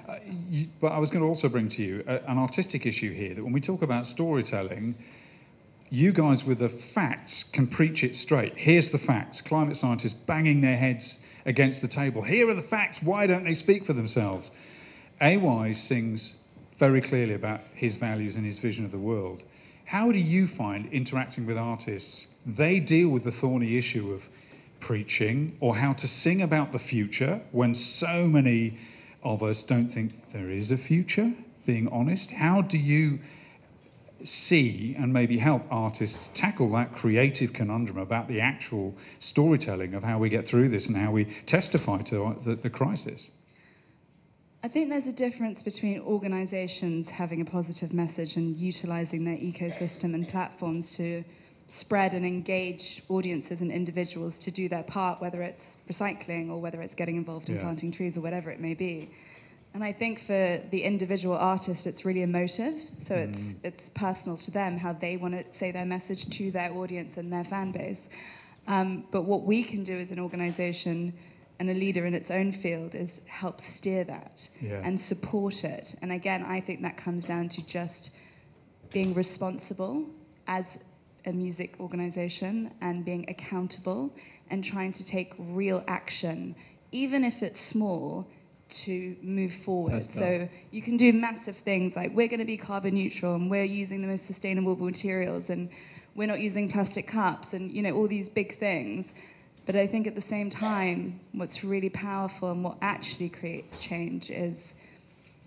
But I was going to also bring to you an artistic issue here, that when we talk about storytelling, you guys with the facts can preach it straight. Here's the facts. Climate scientists banging their heads against the table. Here are the facts. Why don't they speak for themselves? AY sings very clearly about his values and his vision of the world. How do you find interacting with artists? They deal with the thorny issue of preaching, or how to sing about the future when so many of us don't think there is a future, being honest. How do you see and maybe help artists tackle that creative conundrum about the actual storytelling of how we get through this and how we testify to the crisis? I think there's a difference between organisations having a positive message and utilising their ecosystem and platforms to spread and engage audiences and individuals to do their part, whether it's recycling or whether it's getting involved in planting trees or whatever it may be. And I think for the individual artist, it's really emotive. So it's personal to them, how they want to say their message to their audience and their fan base. But what we can do as an organisation and a leader in its own field is help steer that and support it. And again, I think that comes down to just being responsible as a music organisation and being accountable and trying to take real action, even if it's small, to move forward. So you can do massive things like, we're going to be carbon neutral and we're using the most sustainable materials and we're not using plastic cups and, all these big things. But I think at the same time, what's really powerful and what actually creates change is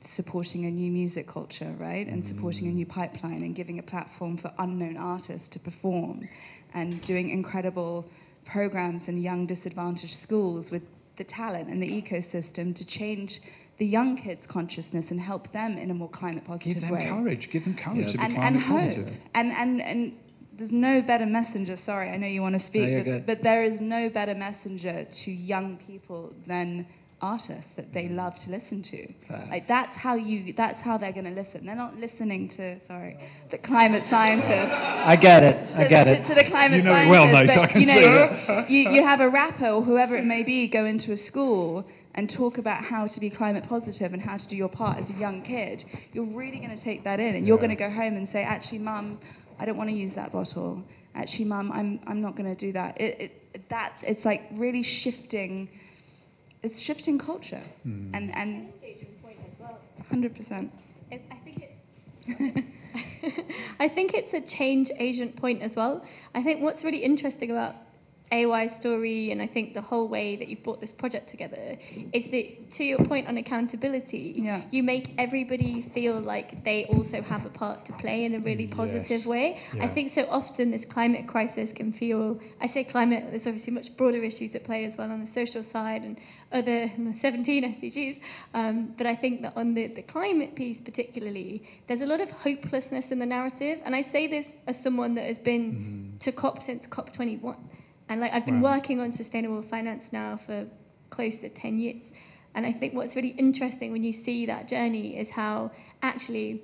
supporting a new music culture, right? And supporting a new pipeline and giving a platform for unknown artists to perform and doing incredible programs in young disadvantaged schools with the talent and the ecosystem to change the young kids' consciousness and help them in a more climate positive way. Give them courage to be climate positive. And there's no better messenger. Sorry, I know you want to speak, No, but there is no better messenger to young people than artists that they love to listen to. Facts. Like that's how they're going to listen. They're not listening to the climate scientists. I get it. To the climate you know scientists. it well, Nate, but, I can see it. you have a rapper or whoever it may be go into a school and talk about how to be climate positive and how to do your part as a young kid. You're really going to take that in, and you're going to go home and say, actually, Mum, I don't want to use that bottle. Actually, Mum, I'm not going to do that. It's like really shifting. It's shifting culture, and 100%. I think it's a change agent point as well. I think what's really interesting about AY's story, and I think the whole way that you've brought this project together, is that, to your point on accountability, you make everybody feel like they also have a part to play in a really positive way. I think so often this climate crisis can feel, I say climate, there's obviously much broader issues at play as well on the social side and the 17 SDGs, but I think that on the climate piece particularly, there's a lot of hopelessness in the narrative, and I say this as someone that has been to COP since COP21. And like I've been working on sustainable finance now for close to 10 years. And I think what's really interesting when you see that journey is how actually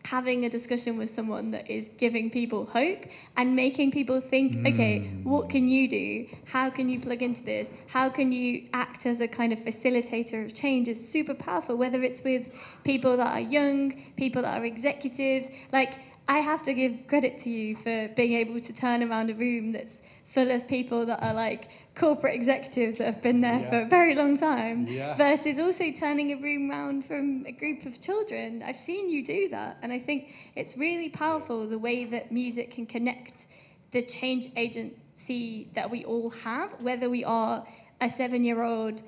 having a discussion with someone that is giving people hope and making people think, okay, what can you do? How can you plug into this? How can you act as a kind of facilitator of change is super powerful, whether it's with people that are young, people that are executives. Like, I have to give credit to you for being able to turn around a room that's full of people that are like corporate executives that have been there for a very long time, versus also turning a room round from a group of children. I've seen you do that, and I think it's really powerful the way that music can connect the change agency that we all have, whether we are a 7-year-old,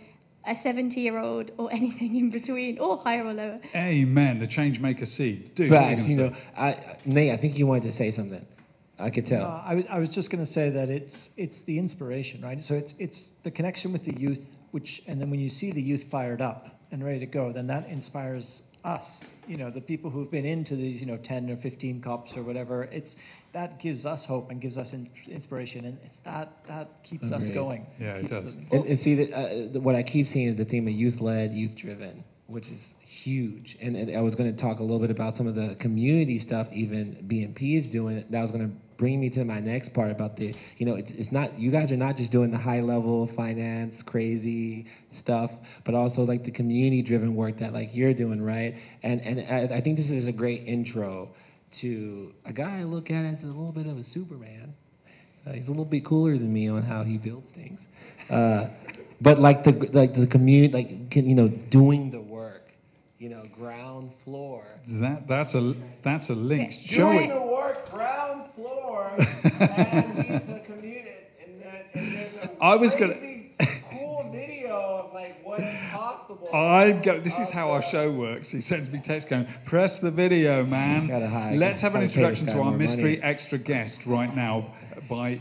a 70-year-old, or anything in between, or higher or lower. Amen. The change maker seed. Dude, facts. Nate, I think you wanted to say something. I could tell. I was just going to say that it's the inspiration, right? So it's the connection with the youth, and then when you see the youth fired up and ready to go, then that inspires us. The people who've been into these, 10 or 15 COPs or whatever. That gives us hope and gives us inspiration, and it's that keeps us going. Yeah, it does. And see, what I keep seeing is the theme of youth-led, youth-driven, which is huge. And I was going to talk a little bit about some of the community stuff even BNP is doing. That was going to bring me to my next part about it's not, you guys are not just doing the high-level finance, crazy stuff, but also like the community-driven work that like you're doing, right? And I think this is a great intro to a guy I look at as a little bit of a Superman. He's a little bit cooler than me on how he builds things. But like the community, doing the work, ground floor. That's a link. Doing the work, ground floor, and he's a community, and there's a crazy, cool video of like what's possible. This is how our show works. He sends me text going, press the video, man. Let's have an introduction to our mystery extra guest right now by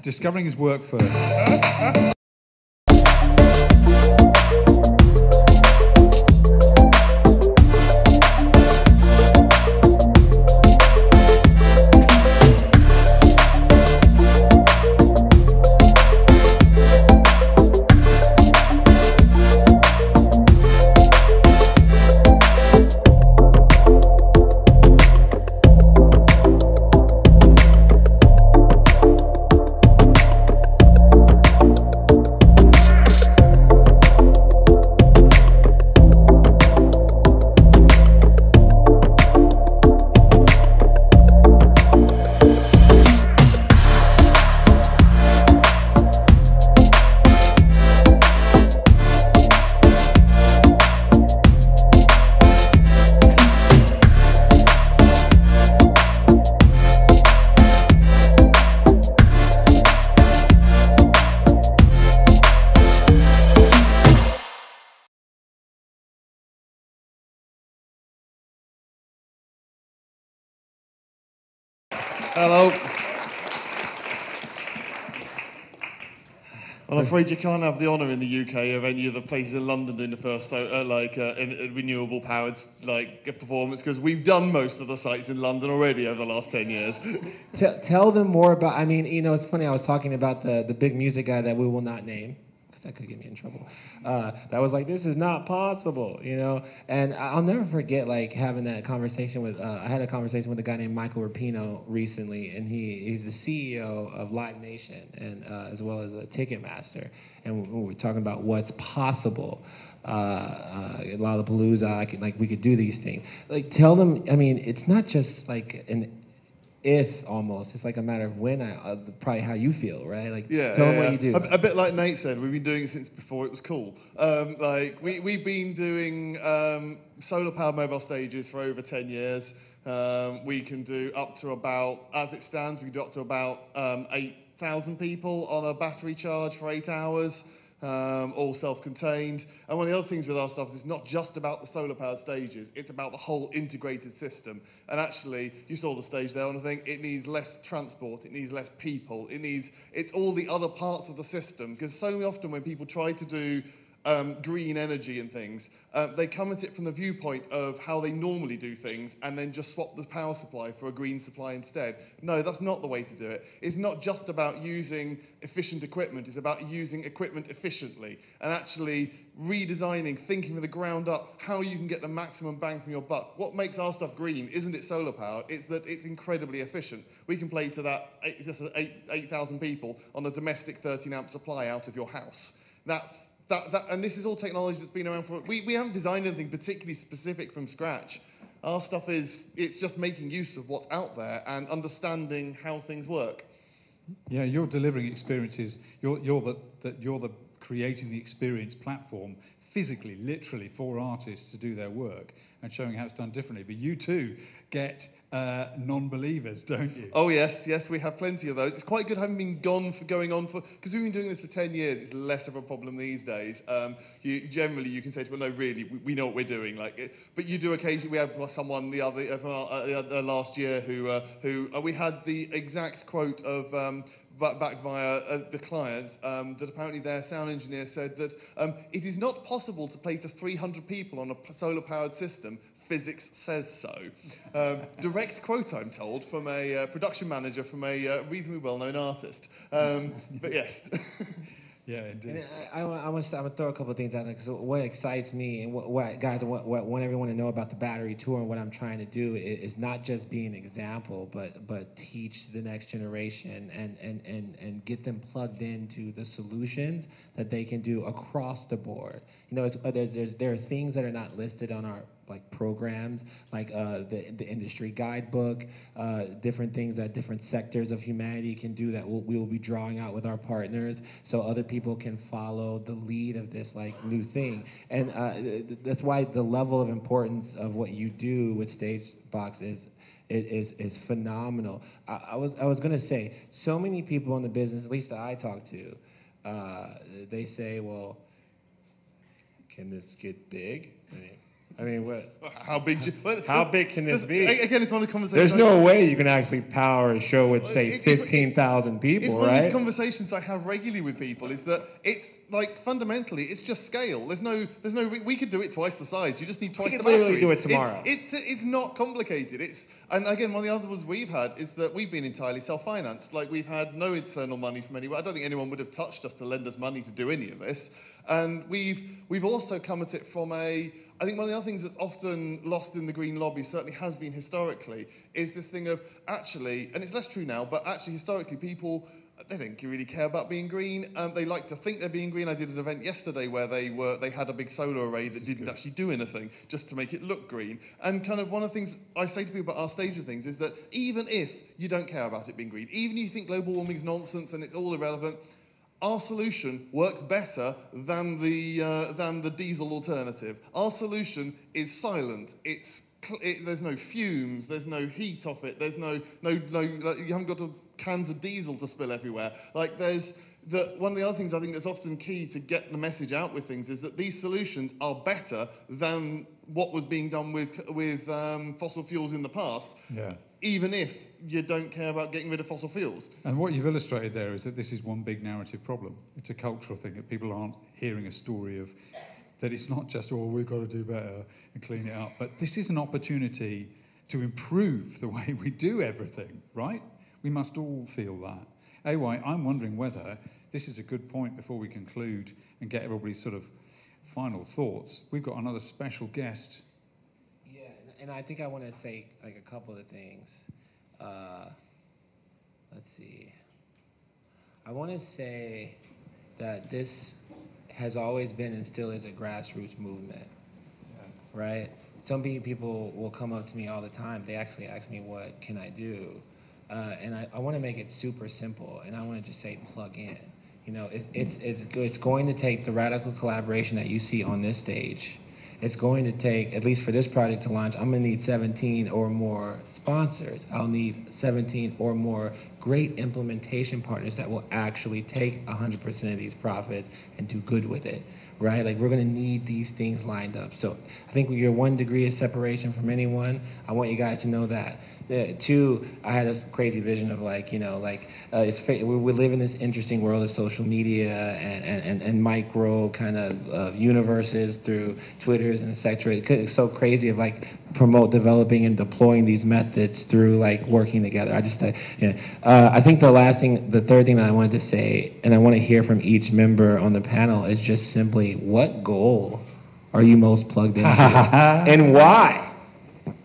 discovering his work first. Hello. Well, afraid you can't have the honour in the UK of any of the places in London doing the first renewable powered performance, because we've done most of the sites in London already over the last 10 years. Tell them more about. I mean, it's funny. I was talking about the big music guy that we will not name, because that could get me in trouble. That was like, this is not possible, And I'll never forget having that conversation with. I had a conversation with a guy named Michael Rapino recently, and he's the CEO of Live Nation and as well as a Ticketmaster, and we were talking about what's possible. Lollapalooza, we could do these things. Tell them. I mean, it's not just an if almost. It's a matter of when, probably how you feel, right? Tell them what you do. A bit like Nate said, we've been doing it since before it was cool. We've been doing solar-powered mobile stages for over 10 years. We can do up to about, as it stands, we can do up to about 8,000 people on a battery charge for 8 hours. All self-contained. And one of the other things with our stuff is it's not just about the solar-powered stages, it's about the whole integrated system. And actually, you saw the stage there, and I think it needs less transport, it needs less people, it's all the other parts of the system, because so often when people try to do green energy and things, they come at it from the viewpoint of how they normally do things and then just swap the power supply for a green supply instead. No, that's not the way to do it. It's not just about using efficient equipment, it's about using equipment efficiently and actually redesigning, thinking from the ground up how you can get the maximum bang from your buck. What makes our stuff green isn't it solar powered, it's that it's incredibly efficient. We can play to that 8,000 people on a domestic 13 amp supply out of your house. And this is all technology that's been around for. We haven't designed anything particularly specific from scratch. Our stuff it's just making use of what's out there and understanding how things work. Yeah, you're delivering experiences. You're the creating the experience platform physically, literally for artists to do their work and showing how it's done differently. But you too get non-believers, don't you? Oh yes, we have plenty of those. It's quite good having been going on for, because we've been doing this for 10 years, it's less of a problem these days. You can say to people, no, really, we know what we're doing. But you do occasionally, we had someone the other last year who we had the exact quote of, back via the client, that apparently their sound engineer said that it is not possible to play to 300 people on a solar-powered system. Physics says so. Direct quote, I'm told, from a production manager from a reasonably well-known artist. But yes. Yeah, indeed. I'm gonna throw a couple of things out there, because what excites me and what I want everyone to know about the battery tour and what I'm trying to do is not just be an example, but teach the next generation and get them plugged into the solutions that they can do across the board. There are things that are not listed on our programs, the industry guidebook, different things that different sectors of humanity can do that we will be drawing out with our partners, so other people can follow the lead of this new thing. And that's why the level of importance of what you do with Stagebox is phenomenal. I was gonna say, so many people in the business, at least that I talk to, they say, well, can this get big? I mean, what? How big can this be? Again, it's one of the conversations. There's no way you can actually power a show with, say, 15,000 people, it's right? one of these conversations I have regularly with people. Is that it's fundamentally it's just scale. There's no. We could do it twice the size. You just need twice the batteries. We could literally do it tomorrow. It's not complicated. And again, one of the other ones we've had is that we've been entirely self-financed. We've had no external money from anywhere. I don't think anyone would have touched us to lend us money to do any of this. And we've also come at it from I think one of the other things that's often lost in the green lobby, certainly has been historically, is this thing of actually, and it's less true now, but actually historically people, they don't really care about being green. They like to think they're being green. I did an event yesterday where they had a big solar array that didn't actually do anything, just to make it look green. And kind of one of the things I say to people about our stage of things is that even if you don't care about it being green, even if you think global warming is nonsense and it's all irrelevant, our solution works better than the diesel alternative. Our solution is silent. There's no fumes. There's no heat off it. There's no you haven't got cans of diesel to spill everywhere. that one of the other things I think that's often key to get the message out with things is that these solutions are better than what was being done with fossil fuels in the past, even if you don't care about getting rid of fossil fuels. And what you've illustrated there is that this is one big narrative problem. It's a cultural thing, that people aren't hearing a story of that it's not just, oh, we've got to do better and clean it up, but this is an opportunity to improve the way we do everything, right? We must all feel that. Anyway, I'm wondering whether this is a good point before we conclude and get everybody's sort of final thoughts. We've got another special guest. Yeah, and I think I want to say like a couple of things. Let's see. I want to say that this has always been and still is a grassroots movement, right? Some people will come up to me all the time. They actually ask me, what can I do? And I want to make it super simple, and I want to just say plug in. You know, it's going to take the radical collaboration that you see on this stage. It's going to take, at least for this project to launch, I'm going to need 17 or more sponsors. I'll need 17 or more great implementation partners that will actually take 100% of these profits and do good with it, right? Like, we're going to need these things lined up. So I think you're 1 degree of separation from anyone. I want you guys to know that. 2, I had a crazy vision of like, you know, like we live in this interesting world of social media and micro kind of universes through Twitters and et cetera. It's so crazy of like promote developing and deploying these methods through like working together. I think the third thing that I wanted to say, and I want to hear from each member on the panel, is just simply, what goal are you most plugged into and why?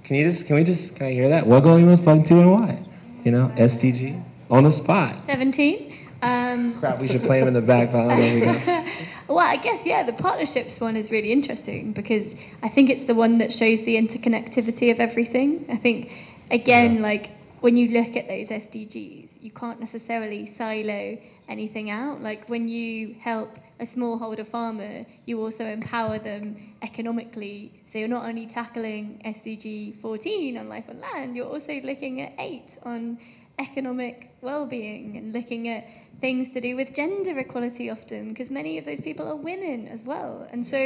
Can I hear that? What goal are you most plugged into and why? You know, SDG, on the spot. 17. Crap, we should play him in the back. But I don't know. Well, I guess, the partnerships one is really interesting because I think it's the one that shows the interconnectivity of everything. I think, again, like when you look at those SDGs, you can't necessarily silo anything out. Like when you help a smallholder farmer, you also empower them economically. So you're not only tackling SDG 14 on life on land, you're also looking at 8 on economic well-being and looking at things to do with gender equality often, because many of those people are women as well. And so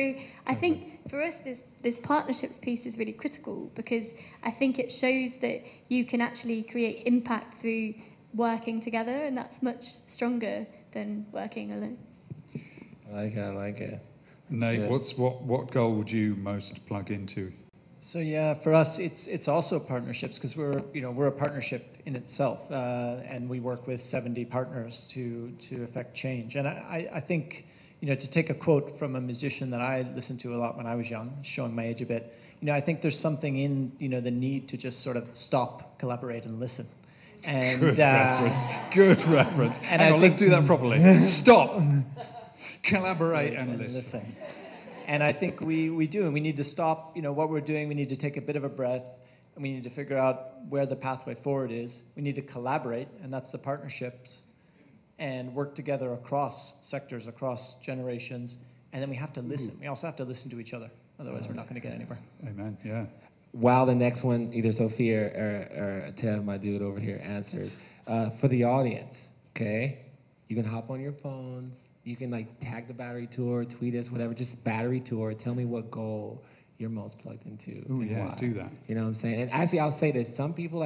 I think for us this partnerships piece is really critical, because I think it shows that you can actually create impact through working together, and that's much stronger than working alone. I like it. Nate, what goal would you most plug into? So for us, it's also partnerships, because we're a partnership in itself, and we work with 70 partners to affect change. And I think to take a quote from a musician that I listened to a lot when I was young, showing my age a bit, I think there's something in the need to just sort of stop, collaborate, and listen. And Good reference. And let's do that properly. Stop. Collaborate and listen. And I think we do, and we need to stop, what we're doing. We need to take a bit of a breath, and we need to figure out where the pathway forward is. We need to collaborate, and that's the partnerships, and work together across sectors, across generations, and then we have to listen. We also have to listen to each other. Otherwise, we're not going to get anywhere. Amen, yeah. While the next one, either Sophia or Tev, my dude over here, answers, for the audience, okay? You can hop on your phones. You can tag the battery tour, tweet us, whatever, just battery tour. Tell me what goal you're most plugged into. Oh yeah, why. Do that. You know what I'm saying? And actually, I'll say this. Some people,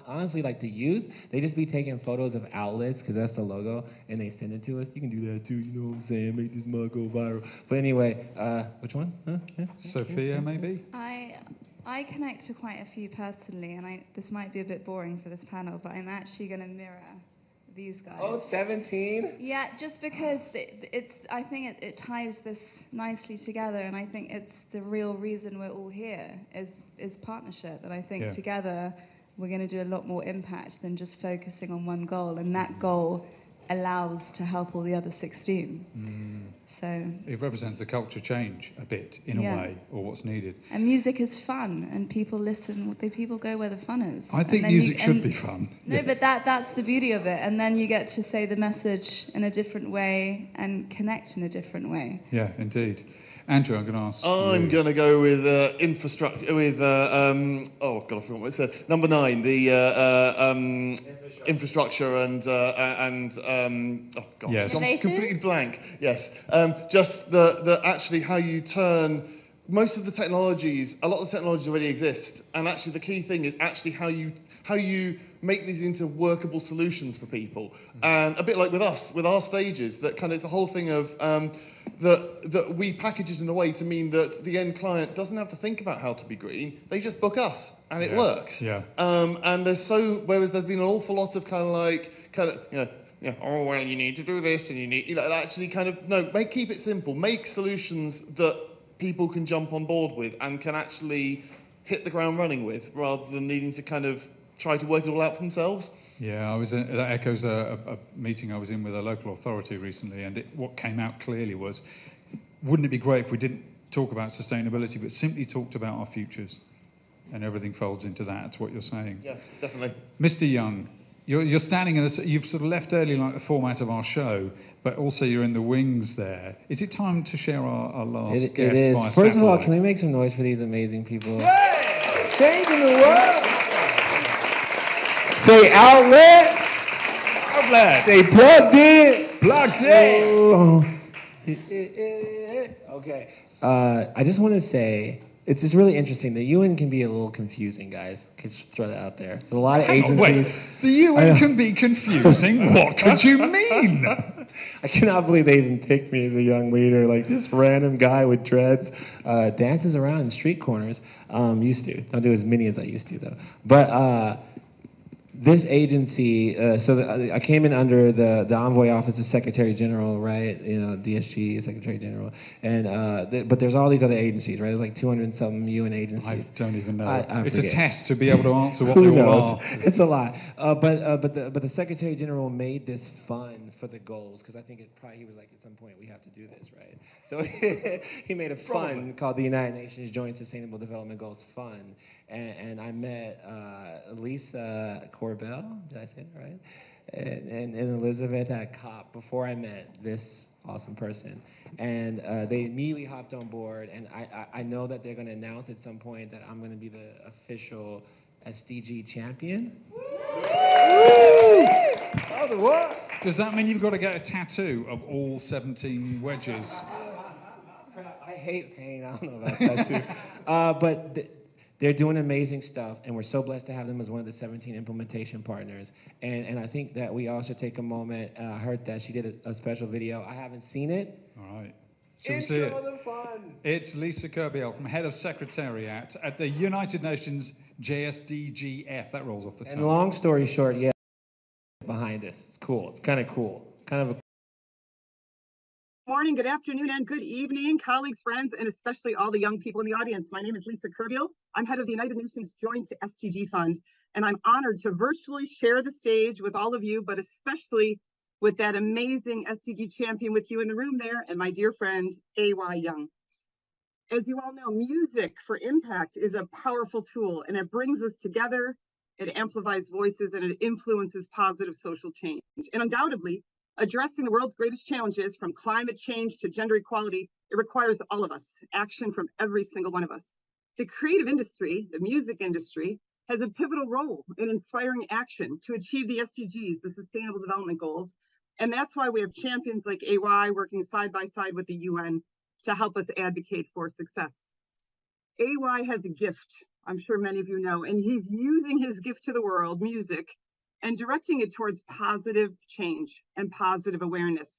honestly, the youth, they just be taking photos of outlets, because that's the logo, and they send it to us. You can do that too, you know what I'm saying? Make this mug go viral. But anyway, which one? Huh? Yeah. Sophia, maybe? I connect to quite a few personally, and this might be a bit boring for this panel, but I'm actually going to mirror these guys. Oh, 17? Yeah, just because I think it ties this nicely together, and I think it's the real reason we're all here is partnership. And I think together we're going to do a lot more impact than just focusing on one goal, and that goal allows to help all the other 16. So it represents the culture change a bit, in a way, or what's needed. And music is fun, and people listen. People go where the fun is. I think music should be fun. No, yes. But that's the beauty of it. And then you get to say the message in a different way and connect in a different way. Yeah, indeed. Andrew, I'm going to ask I'm going to go with infrastructure, with, oh God, I forgot what it said. Number 9, the infrastructure and oh God, yes. I'm completely blank. Yes, just the actually how you turn most of the technologies. A lot of the technologies already exist, and actually the key thing is actually how you make these into workable solutions for people. And a bit like with us, with our stages, that kind of it's the whole thing of that we package it in a way to mean that the end client doesn't have to think about how to be green. They just book us, and it works. Yeah. And whereas there's been an awful lot of oh well, you need to do this, and you need actually keep it simple. Make solutions that people can jump on board with and can actually hit the ground running with, rather than needing to kind of try to work it all out for themselves. Yeah, that echoes a meeting I was in with a local authority recently, and what came out clearly was, wouldn't it be great if we didn't talk about sustainability, but simply talked about our futures? And everything folds into that. That's what you're saying. Yeah, definitely. Mr. Young, you're standing in you've sort of left early like the format of our show, but also you're in the wings there. Is it time to share our last guest? It is. Via First of all, satellite? can we make some noise for these amazing people? Changing the world! Say outlet. Outlet. Say plugged in. Plugged in. Okay. I just want to say, it's just really interesting. The UN can be a little confusing, guys. Just throw that out there. There's a lot of agencies. Wait, the UN can be confusing? What could you mean? I cannot believe they even picked me as a young leader. Like this random guy with dreads dances around in street corners. Used to. Don't do as many as I used to, though. But this agency, I came in under the Envoy Office of Secretary General, right? DSG, Secretary General, and but there's all these other agencies, right? There's like 200 and something UN agencies. I don't even know. I it's forget. a test to be able to answer what Who they all knows? are. It's a lot. But the Secretary General made this fun for the goals, because I think he was like, at some point we have to do this, right? So he made a fund called the United Nations Joint Sustainable Development Goals Fund. And I met Lisa Corbell, did I say that right? And Elizabeth at COP before I met this awesome person. And they immediately hopped on board, and I know that they're going to announce at some point that I'm going to be the official SDG champion. Oh, the what? Does that mean you've got to get a tattoo of all 17 wedges? I hate pain, I don't know about that too. But they're doing amazing stuff, and we're so blessed to have them as one of the 17 implementation partners. And I think that we all should take a moment. I heard that she did a special video. I haven't seen it. All right. Should we see it? It's Lisa Kerbiel from Head of Secretariat at the United Nations JSDGF. That rolls off the tongue. And long story short, yeah, behind us. It's cool. It's kind of cool. Kind of a Morning, good afternoon, and good evening, colleagues, friends, and especially all the young people in the audience. My name is Lisa Kerbiel. I'm head of the United Nations Joint SDG Fund, and I'm honored to virtually share the stage with all of you, but especially with that amazing SDG champion with you in the room there, and my dear friend, A.Y. Young. As you all know, music for impact is a powerful tool, and it brings us together, it amplifies voices, and it influences positive social change. And undoubtedly, addressing the world's greatest challenges, from climate change to gender equality, it requires all of us, action from every single one of us. The creative industry, the music industry, has a pivotal role in inspiring action to achieve the SDGs, the Sustainable Development Goals. And that's why we have champions like AY working side by side with the UN to help us advocate for success. AY has a gift, I'm sure many of you know, and he's using his gift to the world, music, and directing it towards positive change and positive awareness.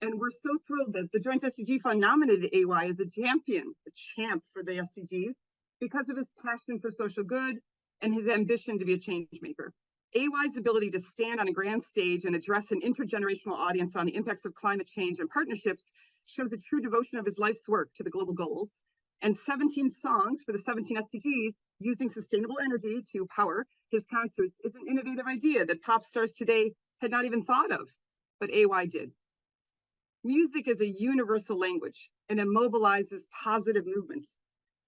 And we're so thrilled that the Joint SDG Fund nominated AY as a champion, a champ for the SDGs, because of his passion for social good and his ambition to be a change maker. AY's ability to stand on a grand stage and address an intergenerational audience on the impacts of climate change and partnerships shows a true devotion of his life's work to the global goals. And 17 songs for the 17 SDGs using sustainable energy to power his concerts is an innovative idea that pop stars today had not even thought of, but AY did. Music is a universal language, and it mobilizes positive movement.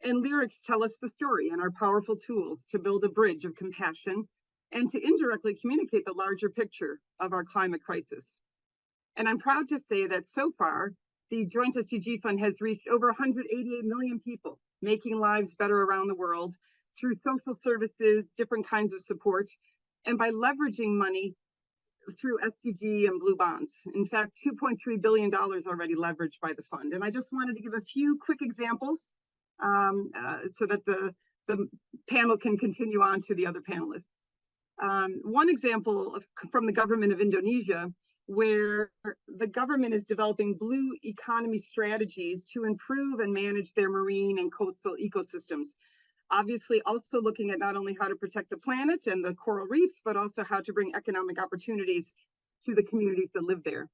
And lyrics tell us the story and are powerful tools to build a bridge of compassion and to indirectly communicate the larger picture of our climate crisis. And I'm proud to say that so far, the Joint SDG Fund has reached over 188 million people, making lives better around the world through social services, different kinds of support, and by leveraging money through SDG and blue bonds. In fact, $2.3 billion already leveraged by the fund. And I just wanted to give a few quick examples so that the panel can continue on to the other panelists. One example from the government of Indonesia, where the government is developing blue economy strategies to improve and manage their marine and coastal ecosystems. Obviously, also looking at not only how to protect the planet and the coral reefs, but also how to bring economic opportunities to the communities that live there.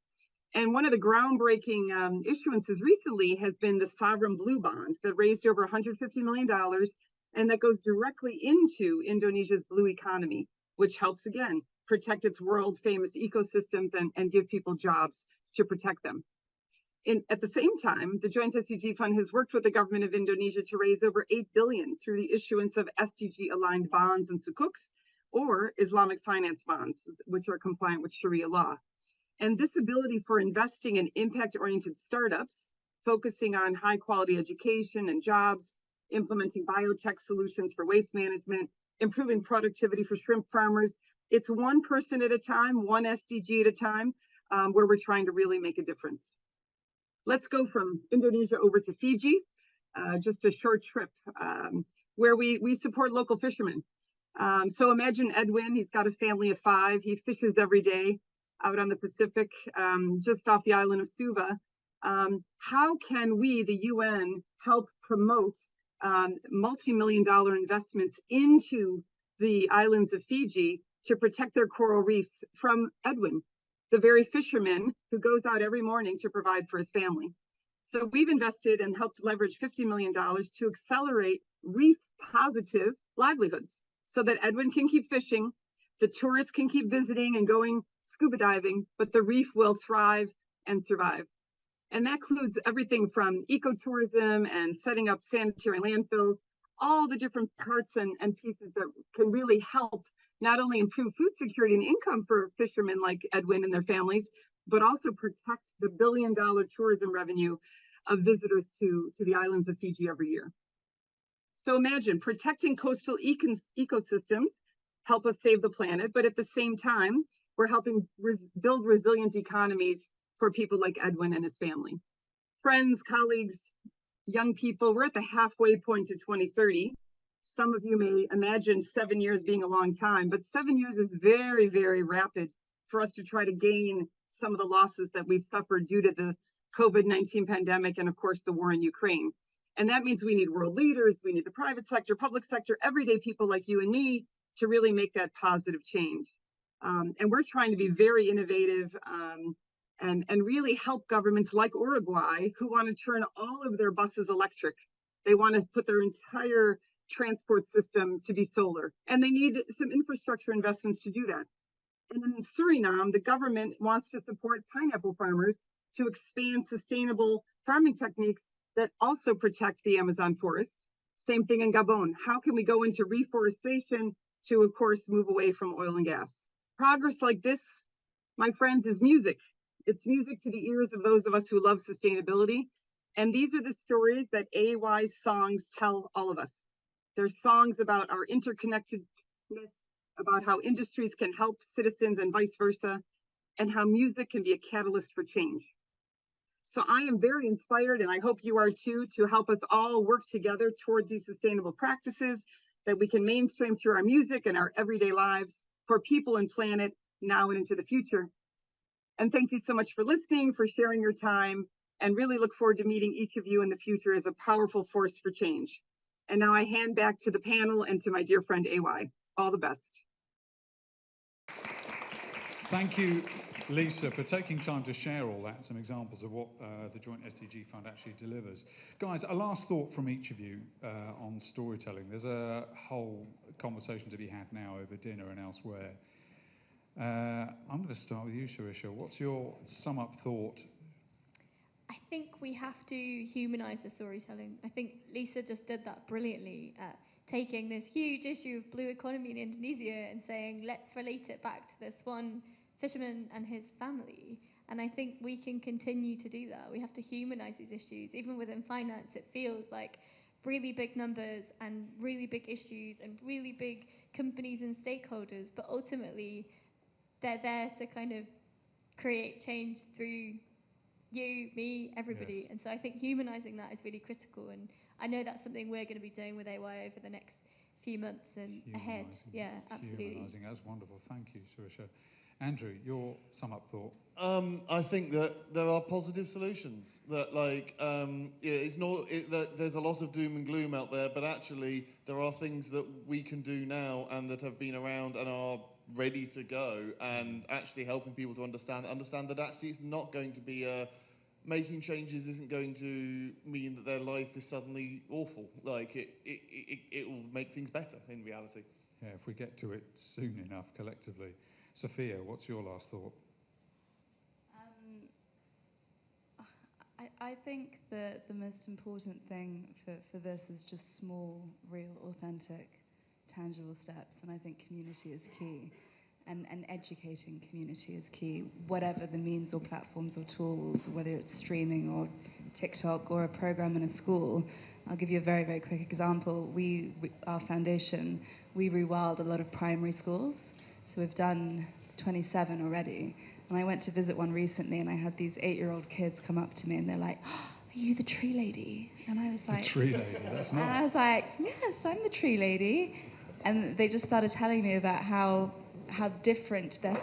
And one of the groundbreaking issuances recently has been the Sovereign Blue Bond that raised over $150 million, and that goes directly into Indonesia's blue economy, which helps, again, protect its world-famous ecosystems and give people jobs to protect them. At the same time, the Joint SDG Fund has worked with the government of Indonesia to raise over $8 billion through the issuance of SDG-aligned bonds and sukuks, or Islamic finance bonds, which are compliant with Sharia law. And this ability for investing in impact-oriented startups, focusing on high-quality education and jobs, implementing biotech solutions for waste management, improving productivity for shrimp farmers, it's one person at a time, one SDG at a time, where we're trying to really make a difference. Let's go from Indonesia over to Fiji, just a short trip, where we support local fishermen. So imagine Edwin, he's got a family of 5, he fishes every day out on the Pacific, just off the island of Suva. How can we, the UN, help promote multi-million-dollar investments into the islands of Fiji to protect their coral reefs from Edwin, the very fisherman who goes out every morning to provide for his family? So we've invested and helped leverage $50 million to accelerate reef-positive livelihoods so that Edwin can keep fishing, the tourists can keep visiting and going scuba diving, but the reef will thrive and survive. And that includes everything from ecotourism and setting up sanitary landfills, all the different parts and pieces that can really help not only improve food security and income for fishermen like Edwin and their families, but also protect the billion-dollar tourism revenue of visitors to the islands of Fiji every year. So imagine protecting coastal ecosystems help us save the planet, but at the same time, we're helping build resilient economies for people like Edwin and his family. Friends, colleagues, young people, we're at the halfway point to 2030. Some of you may imagine 7 years being a long time, but 7 years is very, very rapid for us to try to gain some of the losses that we've suffered due to the COVID-19 pandemic and, of course, the war in Ukraine. And that means we need world leaders, we need the private sector, public sector, everyday people like you and me to really make that positive change. And we're trying to be very innovative and really help governments like Uruguay, who want to turn all of their buses electric. They want to put their entire transport system to be solar, and they need some infrastructure investments to do that. And in Suriname, the government wants to support pineapple farmers to expand sustainable farming techniques that also protect the Amazon forest. Same thing in Gabon. How can we go into reforestation to, of course, move away from oil and gas? Progress like this, my friends, is music. It's music to the ears of those of us who love sustainability. And these are the stories that AY's songs tell all of us. They're songs about our interconnectedness, about how industries can help citizens and vice versa, and how music can be a catalyst for change. So I am very inspired, and I hope you are too, to help us all work together towards these sustainable practices that we can mainstream through our music and our everyday lives for people and planet now and into the future. And thank you so much for listening, for sharing your time, and really look forward to meeting each of you in the future as a powerful force for change. And now I hand back to the panel and to my dear friend AY. All the best. Thank you, Lisa, for taking time to share all that, some examples of what the Joint SDG Fund actually delivers. Guys, a last thought from each of you on storytelling. There's a whole conversation to be had now over dinner and elsewhere. I'm going to start with you, Sharisha. What's your sum-up thought? I think we have to humanise the storytelling. I think Lisa just did that brilliantly, taking this huge issue of blue economy in Indonesia and saying, let's relate it back to this one fisherman and his family. And I think we can continue to do that. We have to humanize these issues. Even within finance, it feels like really big numbers and really big issues and really big companies and stakeholders, but ultimately they're there to kind of create change through you, me, everybody. Yes. And so I think humanizing that is really critical. And I know that's something we're going to be doing with AY over the next few months and ahead. Yeah, absolutely. Humanizing, that's wonderful. Thank you, Surisha. Andrew, your sum-up thought. I think that there are positive solutions. That it's not that there's a lot of doom and gloom out there, but actually there are things that we can do now and that have been around and are ready to go, and actually helping people to understand that actually it's not going to be making changes isn't going to mean that their life is suddenly awful. Like it will make things better in reality. Yeah, if we get to it soon enough collectively. Sophia, what's your last thought? I think that the most important thing for this is just small, real, authentic, tangible steps, and I think community is key, and educating community is key, whatever the means or platforms or tools, whether it's streaming or TikTok or a program in a school. I'll give you a very, very quick example. Our foundation, we rewild a lot of primary schools, so we've done 27 already. And I went to visit one recently, and I had these 8-year-old kids come up to me, and they're like, oh, "Are you the tree lady?" And I was like, "The tree lady, that's nice." And I was like, "Yes, I'm the tree lady." And they just started telling me about how different their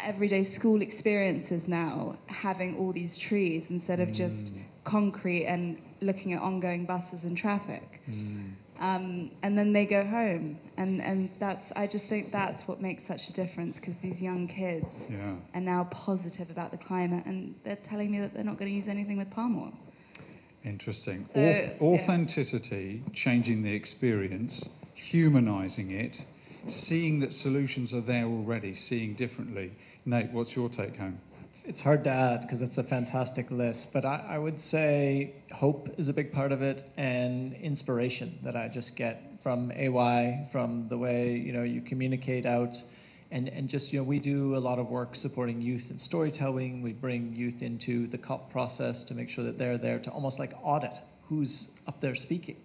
everyday school experience is now, having all these trees instead of just concrete and looking at ongoing buses and traffic. And then they go home, and I just think that's what makes such a difference, because these young kids are now positive about the climate, and they're telling me that they're not going to use anything with palm oil. Interesting. So, authenticity, changing the experience, humanizing it, seeing that solutions are there already, seeing differently. Nate, what's your take home? It's hard to add because it's a fantastic list, but I would say hope is a big part of it, and inspiration that I just get from AY, from the way you communicate out, and just we do a lot of work supporting youth in storytelling. We bring youth into the COP process to make sure that they're there to almost like audit who's up there speaking,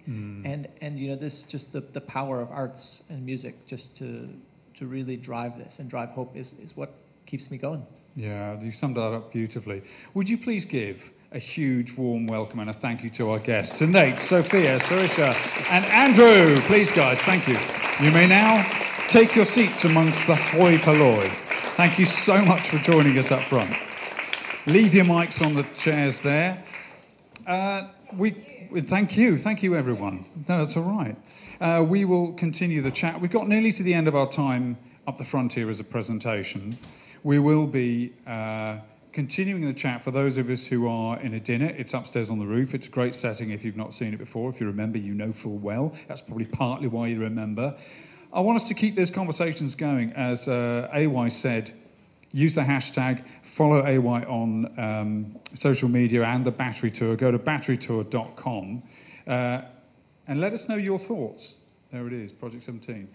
and this just the power of arts and music just to really drive this and drive hope is what keeps me going. Yeah, you've summed that up beautifully. Would you please give a huge warm welcome and a thank you to our guests, to Nate, Sophia, Surisha, and Andrew. Please, guys, thank you. You may now take your seats amongst the hoi polloi. Thank you so much for joining us up front. Leave your mics on the chairs there. Thank you, everyone. No, that's all right. We will continue the chat. We've got nearly to the end of our time up the front here as a presentation. We will be continuing the chat for those of us who are in a dinner. It's upstairs on the roof. It's a great setting if you've not seen it before. If you remember, you know full well. That's probably partly why you remember. I want us to keep those conversations going. As AY said, use the hashtag, follow AY on social media and the Battery Tour. Go to batterytour.com and let us know your thoughts. There it is, Project 17.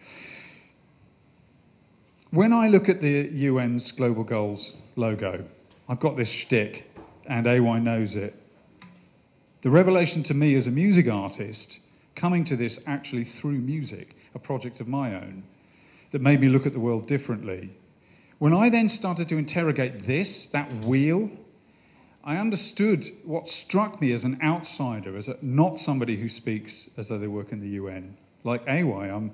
When I look at the UN's Global Goals logo, I've got this shtick, and AY knows it. The revelation to me as a music artist, coming to this actually through music, a project of my own, that made me look at the world differently. When I then started to interrogate that wheel, I understood what struck me as an outsider, as not somebody who speaks as though they work in the UN. Like AY, I'm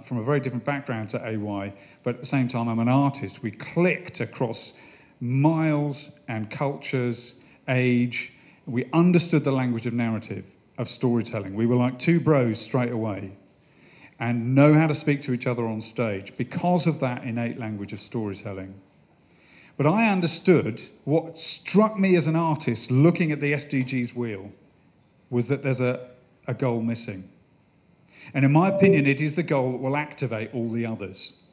from a very different background to AY, but at the same time, I'm an artist. We clicked across miles and cultures, age. We understood the language of narrative, of storytelling. We were like two bros straight away and know how to speak to each other on stage because of that innate language of storytelling. But I understood what struck me as an artist looking at the SDGs wheel was that there's a goal missing. And in my opinion, it is the goal that will activate all the others.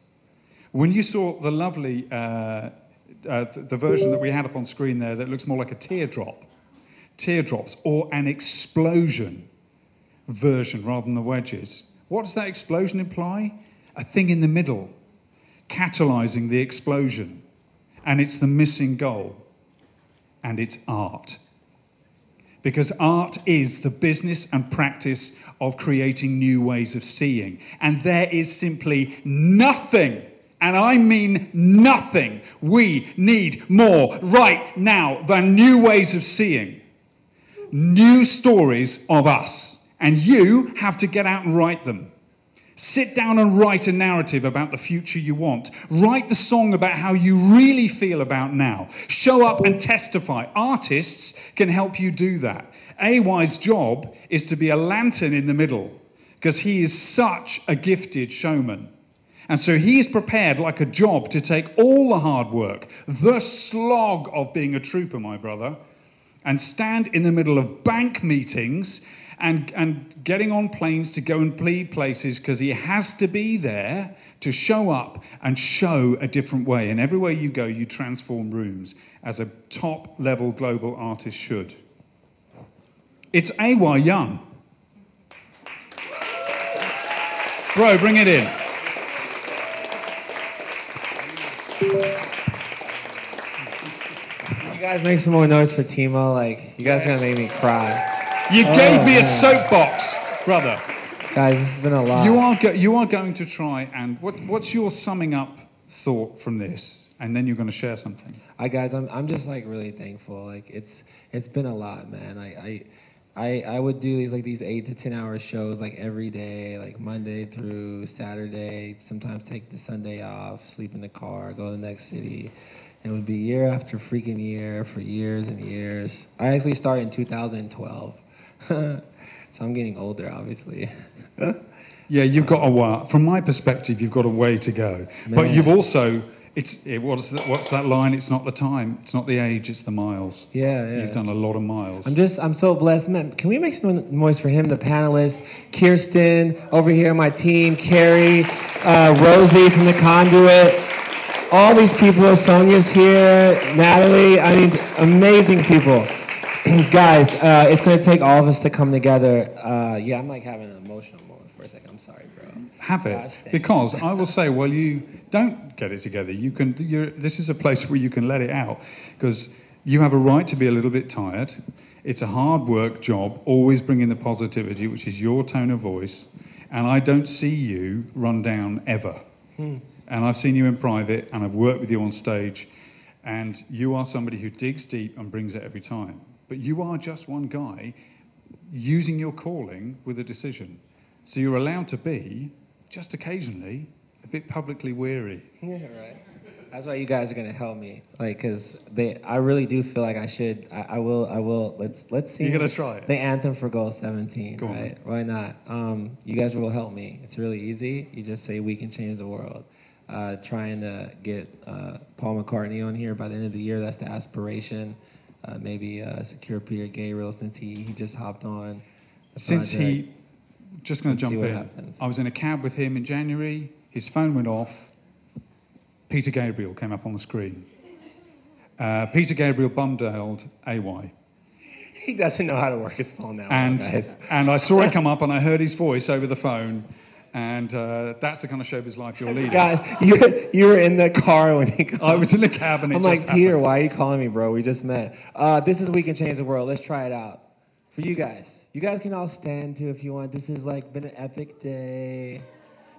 When you saw the lovely, the version that we had up on screen there that looks more like a teardrops, or an explosion version rather than the wedges, what does that explosion imply? A thing in the middle, catalysing the explosion. and it's the missing goal, and it's art. Because art is the business and practice of creating new ways of seeing. And there is simply nothing, and I mean nothing, we need more right now than new ways of seeing. New stories of us. And you have to get out and write them. Sit down and write a narrative about the future you want. Write the song about how you really feel about now. Show up and testify. Artists can help you do that. AY's job is to be a lantern in the middle because he is such a gifted showman. And so he is prepared like a job to take all the hard work, the slog of being a trooper, my brother, and stand in the middle of bank meetings and getting on planes to go and plead places because he has to be there to show up and show a different way. And everywhere you go, you transform rooms as a top-level global artist should. It's AY Young. Bro, bring it in. You guys make some more noise for Timo. Like, you guys are gonna make me cry. You gave me a soapbox, brother. Guys, this has been a lot. You are going to try and what's your summing up thought from this? And then you're going to share something. Guys, I'm just like really thankful. Like it's been a lot, man. I would do these 8 to 10 hour shows like every day, like Monday through Saturday. Sometimes take the Sunday off, sleep in the car, go to the next city. It would be year after freaking year for years and years. I actually started in 2012. So I'm getting older, obviously. Yeah, you've got a while. From my perspective, you've got a way to go. Man. But you've also, what's that line? It's not the time, it's not the age, it's the miles. Yeah. You've done a lot of miles. I'm so blessed. Man, can we make some noise for him, the panelists? Kirsten, over here, my team, Carrie, Rosie from The Conduit. All these people, Sonia's here, Natalie, I mean, amazing people. Guys, it's going to take all of us to come together. Yeah, I'm like having an emotional moment for a second. I'm sorry, bro. Have it. Because I will say, well, you don't get it together. This is a place where you can let it out. Because you have a right to be a little bit tired. It's a hard work job, always bringing the positivity, which is your tone of voice. And I don't see you run down ever. And I've seen you in private, and I've worked with you on stage, and you are somebody who digs deep and brings it every time. But you are just one guy using your calling with a decision. So you're allowed to be, just occasionally, a bit publicly weary. Yeah, right. That's why you guys are gonna help me, like, cause I really do feel like I should. I will. Let's sing. You're gonna try it. The anthem for Goal 17, Go on. right? Why not? You guys will help me. It's really easy. You just say we can change the world. Trying to get Paul McCartney on here by the end of the year. That's the aspiration. Maybe secure Peter Gabriel since he just hopped on. Just going to jump in. Happens. I was in a cab with him in January. His phone went off. Peter Gabriel came up on the screen. Peter Gabriel bumdialed AY. He doesn't know how to work his phone now. And I saw it come up, and I heard his voice over the phone. And that's the kind of showbiz life you're leading. God, you were in the car when he called. I was in the cab and I'm like, Peter, why are you calling me, bro? We just met. This is We Can Change the World. Let's try it out. For you guys. You guys can all stand too if you want. This has like been an epic day.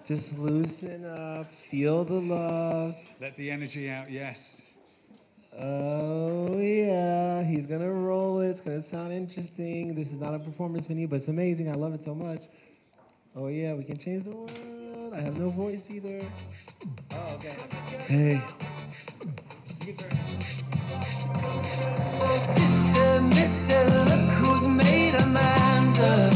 Just loosen up. Feel the love. Let the energy out, yes. Oh, yeah. He's going to roll it. It's going to sound interesting. This is not a performance venue, but it's amazing. I love it so much. Oh, yeah, we can change the world. I have no voice either. Oh, okay. Hey. Oh, sister, mister, look who's made a man's up.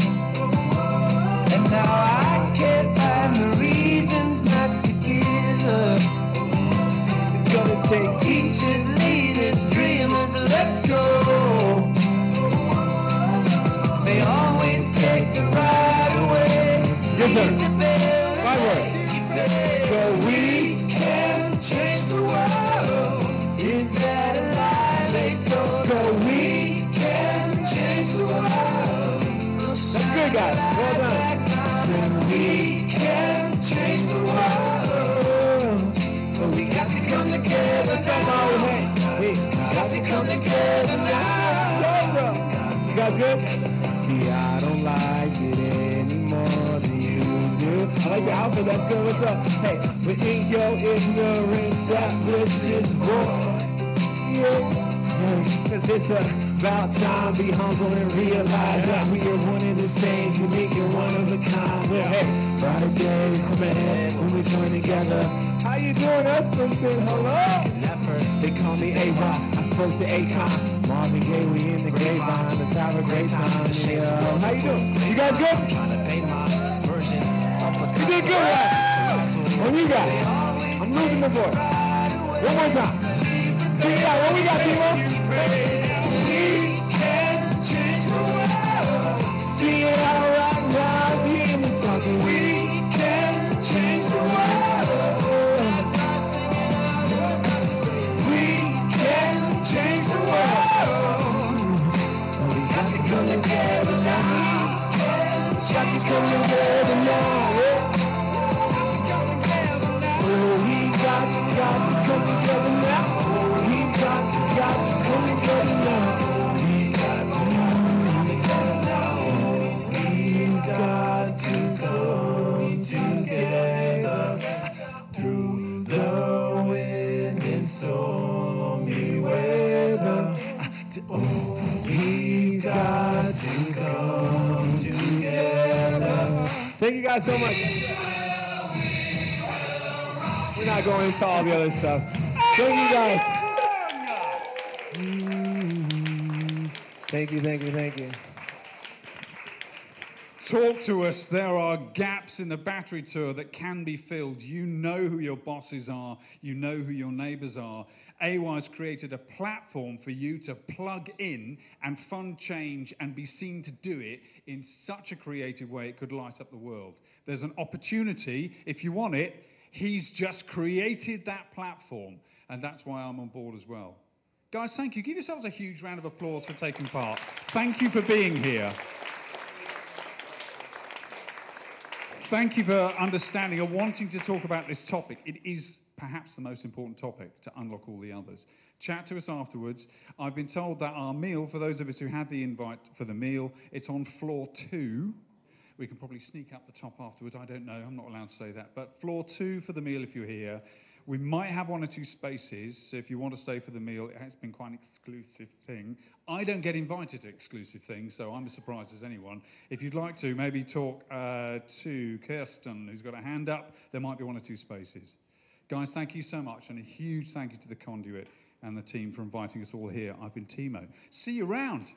And now I can't find the reasons not to give up. It's gonna take teachers, leaders, dreamers, let's go. They always take the right away. Yes, sir. My word. So we can change the world. Is that a lie they told? So we can change the world. That's good, guys. Well done. So we can change the world. So we got to come together. Hey, got to come together now. You guys good? See, I don't like it anymore than you do. I like the outfit, that's good. What's up? Hey, but in your ignorance, that bliss is void. Yeah, cause it's about time be humble and realize that we are one and the same, unique and one of a kind. Well, hey, brighter days come ahead when we join together. How you doing, Epperson? Hello? They call me A-Rock, I spoke to Akon. Marvin Gaye, we in the grapevine, let's have a great time. Yeah. How you doing? You guys good? You did good, right? What we got? I'm losing the board. One more time. See ya, what we got, Timo? We can change the world. See it all right now, we in the talking. We can change the world. We can change the world. So we got to come together now. Got to come together now. Oh, we got to come together now. Got to come together now. We got to come together now. We got to come together through the wind and stormy weather. Oh, we got to come together. Thank you guys so much. We're not going into all the other stuff. Thank you guys. Thank you, thank you, thank you. Talk to us. There are gaps in the battery tour that can be filled. You know who your bosses are. You know who your neighbors are. AY's created a platform for you to plug in and fund change and be seen to do it in such a creative way it could light up the world. There's an opportunity. If you want it, he's just created that platform, and that's why I'm on board as well. Guys, thank you. Give yourselves a huge round of applause for taking part. Thank you for being here. Thank you for understanding and wanting to talk about this topic. It is perhaps the most important topic to unlock all the others. Chat to us afterwards. I've been told that our meal, for those of us who had the invite for the meal, it's on floor 2. We can probably sneak up the top afterwards. I don't know. I'm not allowed to say that. But floor 2 for the meal if you're here. We might have 1 or 2 spaces, so if you want to stay for the meal, it has been quite an exclusive thing. I don't get invited to exclusive things, so I'm as surprised as anyone. If you'd like to, maybe talk to Kirsten, who's got a hand up. There might be 1 or 2 spaces. Guys, thank you so much, and a huge thank you to the Conduit and the team for inviting us all here. I've been Timo. See you around.